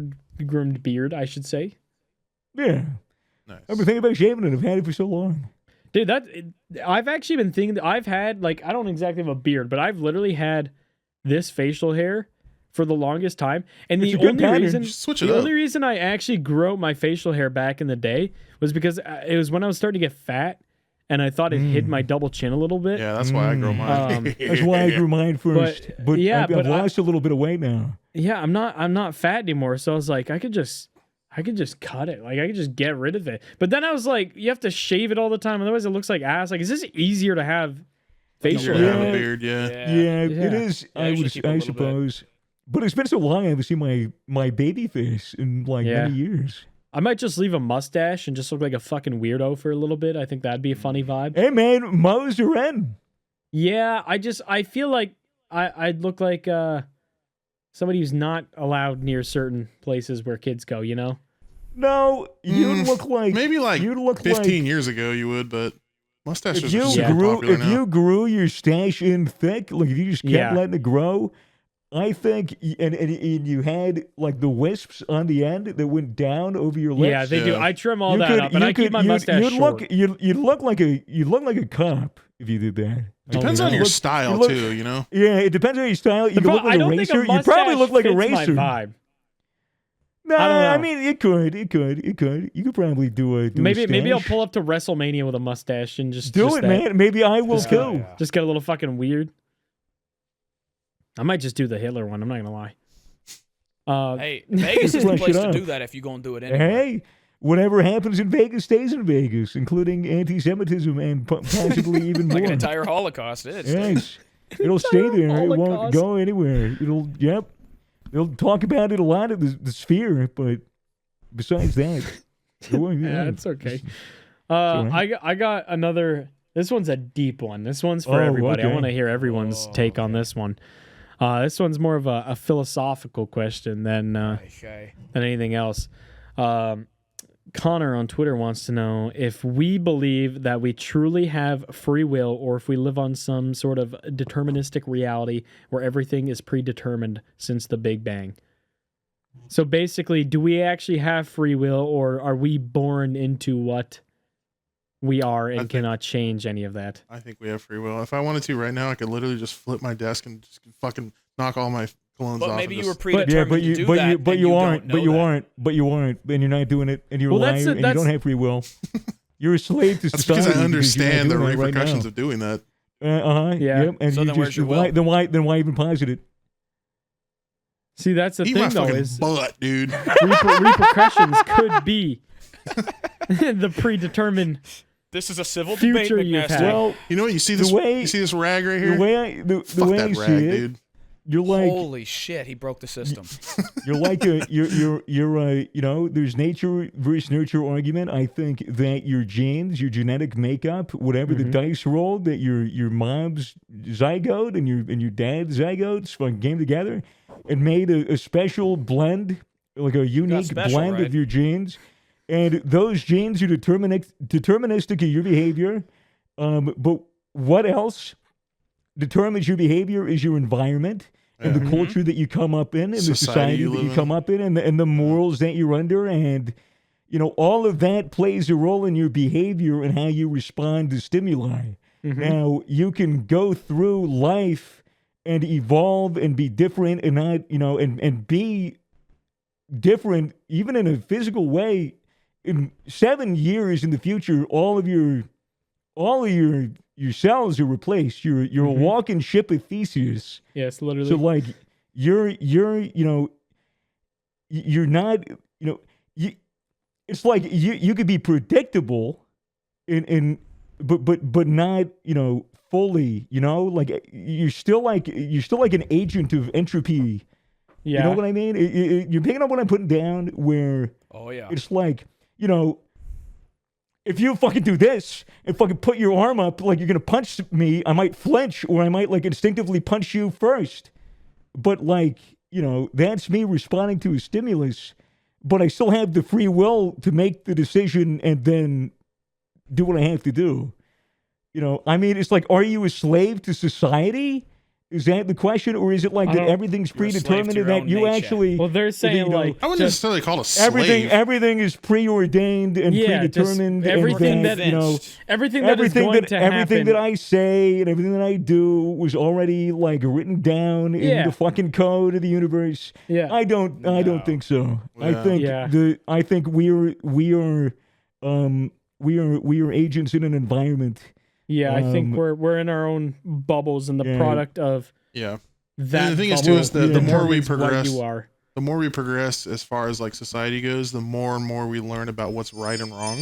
B: groomed beard, I should say.
C: Yeah.
A: Nice.
C: I've been thinking about shaving it. I've had it for so long.
B: Dude, I've actually been thinking that I've had, like, I don't exactly have a beard, but I've literally had this facial hair for the longest time. And
C: It's
B: the
C: a good
B: only
C: pattern.
B: reason,
A: Just switch it
B: the
A: up.
B: only reason I actually grew out my facial hair back in the day was because it was when I was starting to get fat, and I thought it hid my double chin a little bit.
A: Yeah, that's why I grow mine.
C: That's why I grew mine first. But
B: yeah,
C: I've
B: but
C: lost a little bit of weight now.
B: Yeah, I'm not fat anymore, so I was like, I could just cut it. Like, I could just get rid of it. But then I was like, you have to shave it all the time, otherwise it looks like ass. Like, is this easier to have facial
A: Easier to
B: hair?
A: have a beard, yeah.
C: Yeah, it
B: Yeah.
C: is.
D: Yeah, you should keep it a
C: I
D: little bit.
C: suppose. But it's been so long I haven't seen my baby face in like
B: Yeah.
C: many years.
B: I might just leave a mustache and just look like a fucking weirdo for a little bit. I think that'd be a funny vibe.
C: Hey man, Mo's are in.
B: Yeah, I feel like I'd look like somebody who's not allowed near certain places where kids go, you know?
C: No, you'd look like
A: Maybe like
C: you'd look
A: 15
C: like,
A: years ago you would, but mustaches
C: if
A: are
C: you
A: super
C: grew
A: popular
C: if
A: now.
C: you grew your stash in thick, like if you just kept
B: Yeah.
C: letting it grow. I think, and you had like the wisps on the end that went down over your lips.
B: Yeah, they do.
A: Yeah.
B: I trim all that up, and I keep my mustache
C: you'd
B: short.
C: you'd look like a cop if you did that.
A: Depends
B: yeah.
A: on your
C: Look-
A: style
C: you look-
A: too, you know.
C: Yeah, it depends on your style. You
B: The
C: could look
B: pro-
C: like
B: I
C: a
B: don't think
C: racer.
B: a
C: You
B: mustache
C: probably look like a
B: fits
C: racer.
B: my vibe.
C: No,
B: I don't know.
C: I mean it could. You could probably do a
B: Maybe I'll
C: stash.
B: pull up to WrestleMania with a mustache and just
C: Do it,
B: that.
C: man. Maybe I will
B: Just-
C: too.
B: Just get a little fucking weird. I might just do the Hitler one. I'm not gonna lie.
D: Hey, Vegas is the
C: Brush
D: place
C: it
D: to
C: up.
D: do that if you're going to do it anyway.
C: Hey, whatever happens in Vegas stays in Vegas, including anti-Semitism and possibly even
D: Like
C: more.
D: an entire Holocaust. It is.
C: Yes, it'll stay there. It won't
B: Holocaust.
C: go anywhere. They'll talk about it a lot at the Sphere, but besides that,
B: Yeah, it's okay.
C: alright.
B: I got another. This one's a deep one. This one's for
C: Oh,
B: everybody. I
C: okay.
B: want to hear everyone's take on this one. This one's more of a philosophical question than
D: Okay.
B: anything else. Connor on Twitter wants to know if we believe that we truly have free will, or if we live on some sort of deterministic reality where everything is predetermined since the Big Bang. So basically, do we actually have free will, or are we born into what we are and
A: think-
B: cannot change any of that?
A: I think we have free will. If I wanted to right now, I could literally just flip my desk and just fucking knock all my colognes
D: But
A: off.
D: maybe
A: and
D: you were
A: just-
D: predetermined to do that.
C: but
D: and
C: you
D: don't
C: aren't,
D: know
C: but you
D: that.
C: aren't, and you're not doing it, and you're
B: Well,
C: lying,
B: that's-
C: and you
B: that's-
C: don't have free will. You're a slave to
A: That's
C: society.
A: because I
C: you're not
A: understand the
C: doing it right
A: repercussions
C: now.
A: of doing that.
B: Yeah.
C: Yep, and
D: So
C: you
D: then where's
C: just,
D: your
C: why,
D: will?
C: then why even posit it?
B: See, that's the
A: Eat my
B: thing, though,
A: fucking
B: is
A: butt, dude.
B: repercussions could be the predetermined
D: This is a civil
B: future
D: debate,
B: you've
D: McNasty.
B: had.
C: Well,
A: You know what? You see
C: The
A: this?
C: way-
A: you see this rag right here?
C: the way I
A: Fuck
C: see
A: that
C: it,
A: rag, dude.
C: you're like
D: Holy shit, he broke the system.
C: you're like there's nature versus nurture argument. I think that your genes, your genetic makeup, whatever the dice rolled, that your mom's zygote and your dad's zygotes fucking came together and made a special blend, like a unique
D: special,
C: blend
D: right?
C: of your genes. And those genes are deterministic of your behavior. But what else determines your behavior is your environment and the culture that you come up in, and the society that you come up in, and the morals that you're under. And, all of that plays a role in your behavior and how you respond to stimuli. Now, you can go through life and evolve and be different and not, and be different even in a physical way. In 7 years in the future, all of your cells are replaced. You're a walking ship of Theseus.
B: Yes, literally.
C: So like you're not, it's like you could be predictable but not, fully, like you're still like an agent of entropy.
B: Yeah.
C: You know what I mean? You're picking up what I'm putting down, where
D: Oh yeah.
C: it's like, if you fucking do this and fucking put your arm up like you're gonna punch me, I might flinch, or I might like instinctively punch you first. But like, that's me responding to a stimulus, but I still have the free will to make the decision and then do what I have to do. I mean, it's like, are you a slave to society? Is that the question, or is it like that everything's
D: You're a slave to
C: predetermined
D: your
C: and that
D: own
C: you
D: nature.
C: actually?
B: Well, they're saying like
A: I wouldn't
B: just
A: necessarily call it a slave.
C: Everything is preordained and predetermined.
B: just everything
C: and
B: that everything that is going to happen.
C: everything that I say and everything that I do was already like written down in the fucking code of the universe.
B: Yeah.
C: I don't think so.
A: Yeah.
C: I think we are agents in an environment.
B: Yeah, I think we're in our own bubbles, and the product of
A: Yeah.
B: that.
A: And the thing is,
B: bubble
A: too, is the more we
B: determines what
A: progress,
B: you are.
A: the more we progress as far as like society goes, the more and more we learn about what's right and wrong.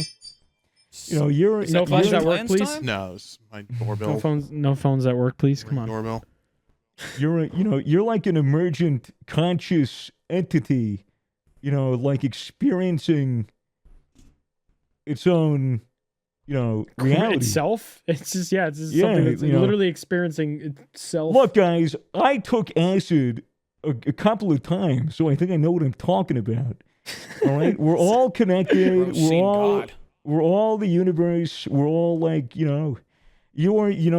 C: You're
D: Is
B: No
D: that
B: phones
D: Clash
B: at
D: of
B: work,
D: Clans
B: please.
D: time?
A: No, it's my doorbell.
B: No phones at work, please. Come on.
A: Doorbell.
C: you're like an emergent conscious entity, like experiencing its own, reality.
B: Itself. It's just something that's literally experiencing itself.
C: Look, guys, I took acid a couple of times, so I think I know what I'm talking about. All right, we're all connected.
D: Bro, seen God.
C: We're all the universe. We're all like, you are.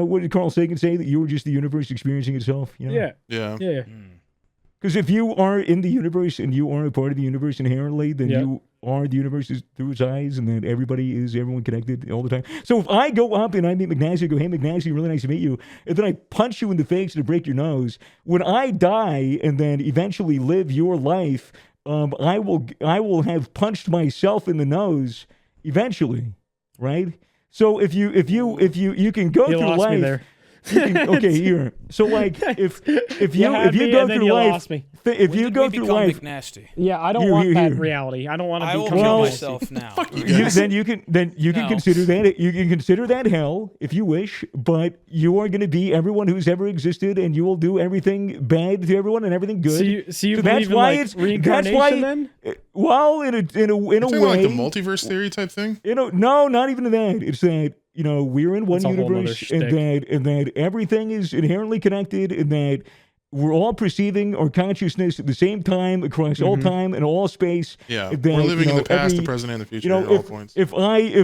C: What did Carl Sagan say, that you were just the universe experiencing itself?
B: Yeah.
A: Yeah.
B: Yeah.
C: Because if you are in the universe and you are a part of the universe inherently, then you are the universe through its eyes, and then everyone connected all the time. So if I go up and I meet McNasty, go, hey McNasty, really nice to meet you, and then I punch you in the face to break your nose, when I die and then eventually live your life, I will have punched myself in the nose eventually, right? So if you can go
B: You
C: through
B: lost me
C: life.
B: there.
C: Okay, here. So like, if you
B: had me
C: go
B: and then
C: through
B: you
C: life,
B: lost me.
C: if
D: When
C: you
D: did
C: go
D: we
C: through
D: become
C: life,
D: McNasty?
B: Yeah, I don't
C: Here,
B: want
C: here,
B: that
C: here.
B: reality. I don't want to
D: I will
B: become
D: kill
C: Well,
D: myself now.
C: then you can
D: No.
C: consider that hell if you wish, but you are going to be everyone who's ever existed, and you will do everything bad to everyone and everything good.
B: So you
C: that's
B: believe in
C: why
B: like
C: it's
B: reincarnation then?
C: Well, in a
A: Talking
C: way,
A: like the multiverse theory type thing.
C: no, not even that. It's that we're in one
B: That's a whole nother
C: universe, and that everything is inherently connected, and that we're all perceiving our consciousness at the same time across all time and all space.
A: Yeah.
C: That,
A: We're living in the past,
C: every-
A: the present, and the future at all points.
C: if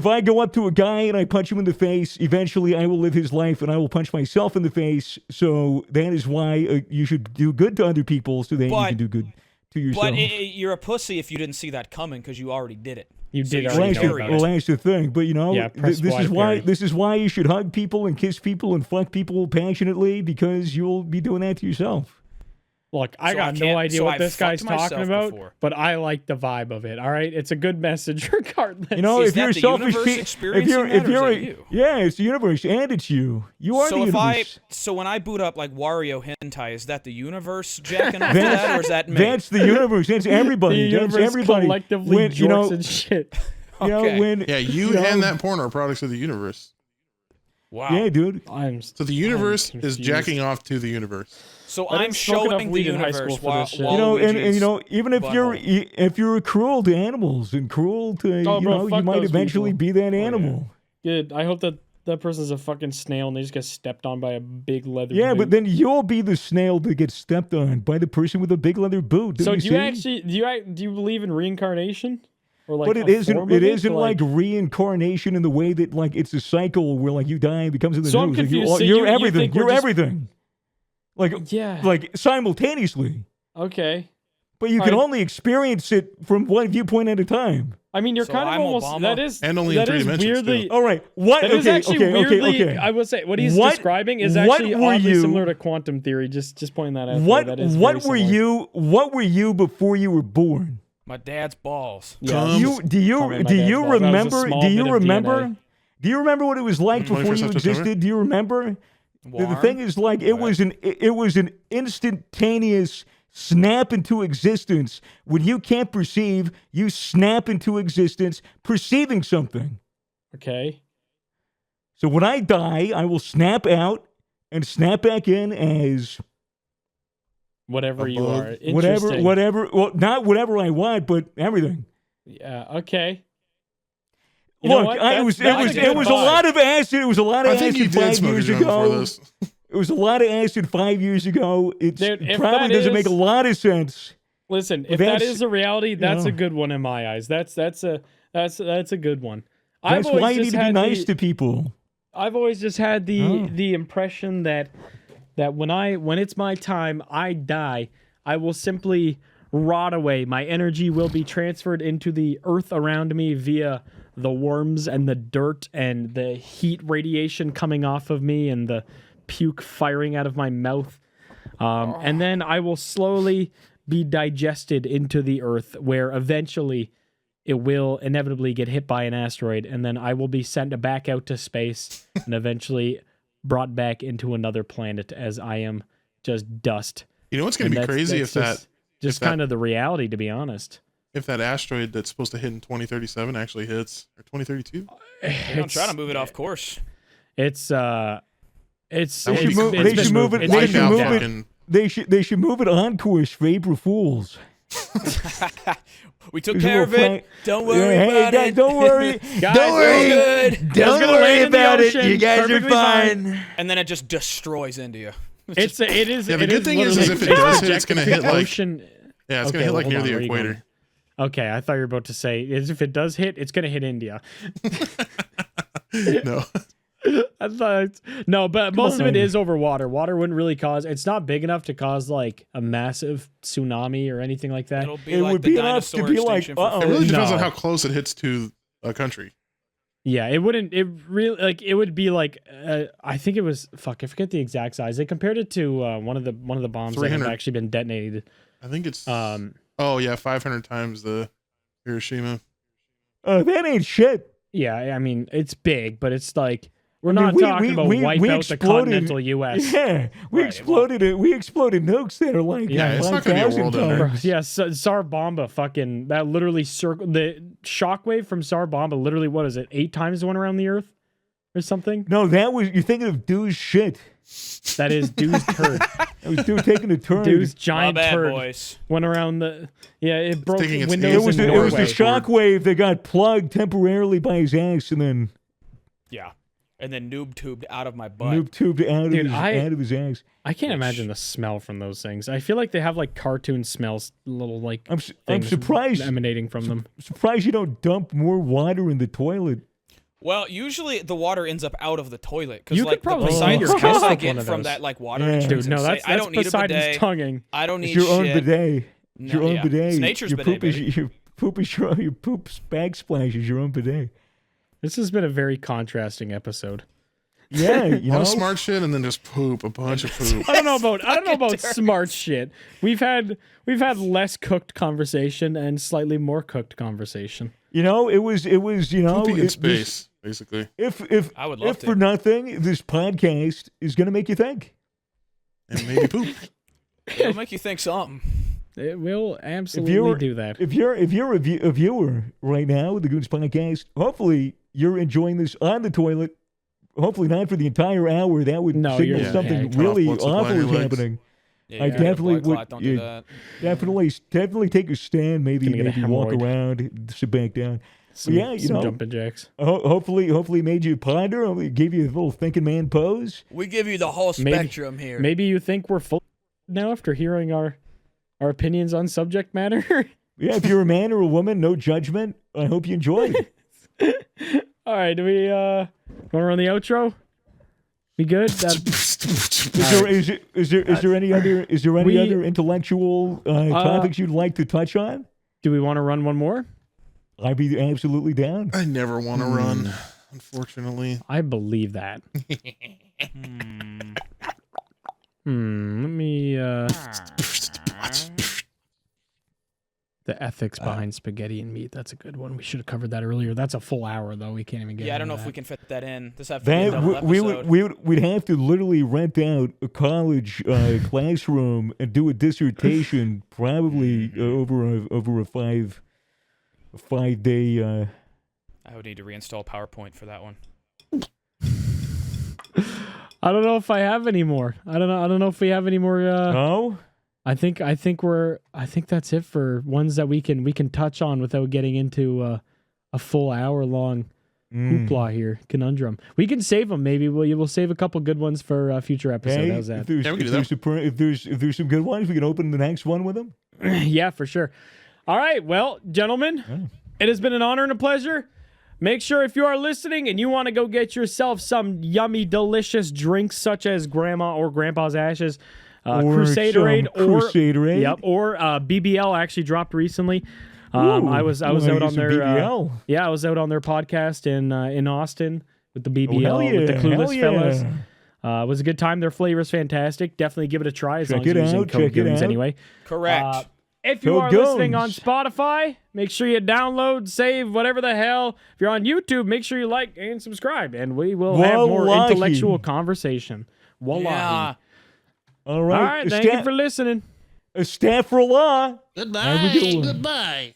C: I go up to a guy and I punch him in the face, eventually I will live his life and I will punch myself in the face. So that is why you should do good to other people, so that you can do good to yourself.
D: But you're a pussy if you didn't see that coming, because you already did it.
B: You did
D: you're
B: already
D: saying
B: know
D: period.
B: about it.
C: Well, that's the thing. But
B: Yeah, press
C: this is
B: Y,
C: why
B: Perry.
C: this is why you should hug people and kiss people and fuck people passionately, because you'll be doing that to yourself.
B: Look, I
D: So
B: got
D: I
B: no
D: can't-
B: idea
D: so
B: what
D: I've
B: this guy's
D: fucked myself
B: talking about,
D: before.
B: but I like the vibe of it. All right, it's a good message regardless.
D: Is
C: If you're
D: that the
C: selfish,
D: universe experiencing that, or is that you?
C: yeah, it's the universe, and it's you. You are
D: So
C: the universe.
D: so when I boot up like Wario hentai, is that the universe jacking off to that, or is that me?
C: That's the universe. That's
B: the
C: everybody. That's
B: universe
C: everybody.
B: collectively
C: When,
B: jorts and shit.
C: you know,
D: Okay.
C: when
A: Yeah, you and that porn are products of the universe.
D: Wow.
C: Yeah, dude.
A: So the universe is
B: confused.
A: jacking off to the universe.
B: I
D: So I'm
B: didn't smoke enough
D: showing the
B: weed in high school
D: universe
B: for
D: while,
B: this shit.
C: You know, and you
D: Luigi's
C: know, even if you're cruel to animals and cruel to
B: Oh, bro,
C: you
B: fuck
C: might
B: those
C: eventually
B: people.
C: be that animal.
B: Good. I hope that person's a fucking snail and they just get stepped on by a big leather
C: Yeah,
B: boot.
C: but then you'll be the snail that gets stepped on by the person with a big leather boot.
B: So
C: Don't
B: do
C: you
B: you
C: see?
B: actually do you believe in reincarnation? Or like
C: But
B: a
C: it isn't.
B: form
C: It
B: of
C: isn't
B: or
C: like reincarnation in the way that like it's a cycle where like you die and becomes in the
B: So I'm
C: news. Like,
B: confused. So
C: you're
B: you
C: everything.
B: think we're
C: You're
B: just-
C: everything. Like
B: Yeah.
C: like simultaneously.
B: Okay.
C: But you can
B: Alright.
C: only experience it from one viewpoint at a time.
B: I mean, you're
D: So
B: kind of
D: I'm
B: almost
D: Obama?
B: that is
A: And only in
B: that
A: 3
B: is
A: dimensions,
B: weirdly.
A: too.
C: All right. What?
B: That
C: okay.
B: is actually
C: okay.
B: weirdly.
C: Okay.
B: I will say what he's
C: What-
B: describing is
C: what
B: actually
C: were
B: oddly
C: you-
B: similar to quantum theory. Just pointing that out. there.
C: What?
B: That is
C: What
B: very
C: were
B: similar.
C: you? What were you before you were born?
D: my dad's balls.
B: Yeah.
A: Come-
C: Do you
B: Call me my
C: do
B: dad's
C: you
B: balls. That was a
C: remember?
B: small
C: Do
B: bit
C: you
B: of
C: remember?
B: DNA.
C: Do you remember what it was like before
A: 21st
C: you
A: of September?
C: existed? Do you remember? The
D: Warm.
C: thing is, like, it was an instantaneous snap into existence. When you can't perceive, you snap into existence, perceiving something.
B: Okay.
C: So when I die, I will snap out and snap back in as
B: Whatever you
A: Above.
B: are.
C: whatever,
B: Interesting.
C: well, not whatever I want, but everything.
B: Yeah. Okay. You know
C: Look,
B: what?
C: it was
B: That's a good
C: a
B: vibe.
C: lot of acid. It was a lot of
A: I think you
C: acid
A: did
C: 5
A: smoke a
C: years
A: joint before
C: ago.
A: this.
C: It was a lot of acid 5 years ago. It
B: Dude, if
C: probably
B: that
C: doesn't make a
B: is-
C: lot of sense.
B: Listen, if
C: That's-
B: that is a reality, that's
C: know.
B: a good one in my eyes. That's a good one.
C: That's why you need to be nice to people.
B: I've always just had the
C: Oh.
B: the impression that when it's my time, I die. I will simply rot away. My energy will be transferred into the earth around me via the worms and the dirt and the heat radiation coming off of me and the puke firing out of my mouth. And then I will slowly be digested into the earth, where eventually it will inevitably get hit by an asteroid, and then I will be sent back out to space and eventually brought back into another planet as I am just dust.
A: You know what's going
B: And
A: to be crazy
B: that's
A: if
B: just
A: that-
B: kind of the reality, to be honest.
A: if that asteroid that's supposed to hit in 2037 actually hits, or 2032?
D: I'm trying to move it off course.
B: It's
A: That would be
B: it's
A: cool.
C: They should move it.
B: been
C: They should
B: moved.
C: move it.
B: It's
C: They
B: been
C: should
A: Wipe out
B: moved
C: move it.
A: fucking-
C: They should move it on course for April Fools.
D: We took
C: There's a
D: care of
C: little
D: it.
C: prank-
D: Don't worry
C: Yeah,
D: about
C: hey,
D: it.
C: don't worry.
B: Guys,
C: don't
B: we're
C: worry.
D: good.
B: It's
E: Don't
B: gonna
E: worry
B: land in the
E: about it.
B: ocean,
E: You guys are
B: perfectly
E: fine.
D: And then it just destroys India.
B: It is.
A: Yeah, the
B: it
A: good thing is
B: literally
A: if it does hit, it's
B: projected
A: gonna hit,
B: the
A: like-
B: ocean.
A: Yeah, it's
B: Okay,
A: going to hit like
B: hold
A: near
B: on,
A: the
B: where are you going?
A: equator.
B: Okay, I thought you were about to say if it does hit, it's gonna hit India.
A: No.
B: I thought no, but most of it
C: on.
B: is over water. Water wouldn't really cause. It's not big enough to cause like a massive tsunami or anything like that.
D: It'll be
C: It
D: like
C: would
D: the
C: be enough to
D: dinosaur
C: be like,
D: extinction for
C: uh-oh.
A: It really depends
B: No.
A: on how close it hits to a country.
B: Yeah, it wouldn't. It really like it would be like. I think it was fuck. I forget the exact size. They compared it to one of the bombs that have
A: 300.
B: actually been detonated.
A: I think it's,
B: Um,
A: oh yeah, 500 times the Hiroshima.
C: That ain't shit.
B: yeah, I mean it's big, but it's like we're
C: I mean,
B: not talking about wipe
C: we
B: out the
C: exploded-
B: continental U.S.
C: Yeah, we
D: Right,
C: exploded it. We exploded nukes that are like
B: Yeah,
A: it's not gonna be a
C: 5,000
A: world ender.
C: times.
B: Yeah, Tsar Bomba fucking that literally the shockwave from Tsar Bomba literally what is it 8 times went around the Earth or something?
C: No, that was you're thinking of Dew's shit.
B: That is Dew's turd.
C: That was Dew taking a turn.
B: Dew's
D: My
B: giant
D: bad,
B: turd
D: boys.
B: went around the it broke
A: taking its
B: windows
C: it
A: aim
C: was
B: in
C: the, it was the
B: Norway.
C: shockwave that got plugged temporarily by his ass and then
D: Yeah. And then noob tubed out of my butt.
C: noob tubed out
B: Dude,
C: of his ass.
B: I can't imagine the smell from those things. I feel like they have like cartoon smells, little like
C: I'm
B: things
C: surprised.
B: emanating from them.
C: Surprised you don't dump more water in the toilet.
D: Well, usually the water ends up out of the toilet because
B: You
D: like
B: could probably
D: the
C: find
D: Poseidon
C: your
D: stress
B: house
D: I
B: with
D: get
B: one of
D: from
B: those.
D: that like water.
C: Yeah.
D: insurance
B: Dude, no,
D: and
B: that's
D: say, I don't need a
B: Poseidon's
D: bidet.
B: tonguing.
D: I don't
C: It's
D: need
C: your own
D: shit.
C: bidet.
D: No,
C: It's your own
D: yeah.
C: bidet.
D: It's nature's
C: your
D: bidet,
C: poop is
D: baby.
C: your poop is your poop's bag splash is your own bidet.
B: This has been a very contrasting episode.
C: Yeah, you
A: A lot
C: know.
A: of smart shit and then just poop, a bunch of poop.
B: I don't know about smart shit. We've had less cooked conversation and slightly more cooked conversation.
C: You know, it was you know
A: Pooping in
C: this-
A: space, basically.
C: If
D: I would love
C: if for
D: to.
C: nothing, this podcast is going to make you think.
A: And maybe poop.
D: It'll make you think something.
B: It will absolutely
C: you're-
B: do that.
C: If you're a viewer right now with the Goons podcast, hopefully you're enjoying this on the toilet hopefully not for the entire hour. That would
B: No,
C: signal
B: you're-
C: something
B: yeah,
C: really
A: blood supply
C: awful
A: in
C: is
A: your legs.
C: happening.
D: Yeah,
C: I
D: you got a
C: definitely
D: blood clot,
C: would.
D: Don't do that.
C: Definitely take a stand. Maybe
B: Gonna get a
C: walk
B: hemorrhoid.
C: around, sit back down.
B: Some,
C: yeah, you
B: some
C: know,
B: jumping jacks.
C: hopefully made you ponder. Hopefully gave you a little thinking man pose.
D: We give you the whole
B: Maybe-
D: spectrum here.
B: Maybe you think we're full now after hearing our opinions on subject matter.
C: Yeah, if you're a man or a woman, no judgment. I hope you enjoy.
B: All right, do we want to run the outro? We good?
C: Is there any other other intellectual topics you'd like to touch on?
B: Do we want to run one more?
C: I'd be absolutely down.
A: I never want to run, unfortunately.
B: I believe that. Let me the ethics behind spaghetti and meat. That's a good one. We should have covered that earlier. That's a full hour though. We can't even get
D: Yeah, I don't
B: into
D: know if
B: that.
D: we can fit that in. This have to be a double
C: That
D: episode.
C: we'd have to literally rent out a college classroom and do a dissertation, probably over a 5 day.
D: I would need to reinstall PowerPoint for that one.
B: I don't know if I have any more. I don't know if we have any more.
C: No.
B: I think that's it for ones that we can touch on without getting into a full hour long hoopla here conundrum. We can save them. Maybe we'll save a couple good ones for a future episode.
C: Hey,
B: How's that?
A: Yeah, we can do
C: if there's some good ones, we can open the next one with them.
B: Yeah, for sure. All right, well, gentlemen, it has been an honor and a pleasure. Make sure if you are listening and you want to go get yourself some yummy, delicious drinks such as Grandma or Grandpa's Ashes, Crusaderade, or BBL actually dropped recently. I was out on their
C: BBL.
B: I was out on their podcast in Austin with the BBL
C: hell
B: with the
C: yeah,
B: Clueless
C: hell yeah.
B: fellas. It was a good time. Their flavor's fantastic. Definitely give it a try as long as you're using code Goons anyway.
D: Correct.
B: If you
C: Code
B: are listening on
C: Goons.
B: Spotify, make sure you download, save, whatever the hell. If you're on YouTube, make sure you like and subscribe, and we will have more
C: Wallahi.
B: intellectual conversation. Wallahi.
D: Yeah.
C: All
B: All
C: right.
B: right, thank you for listening.
C: Astaghfirullah.
A: Goodbye.
C: Have a good one.
A: Goodbye.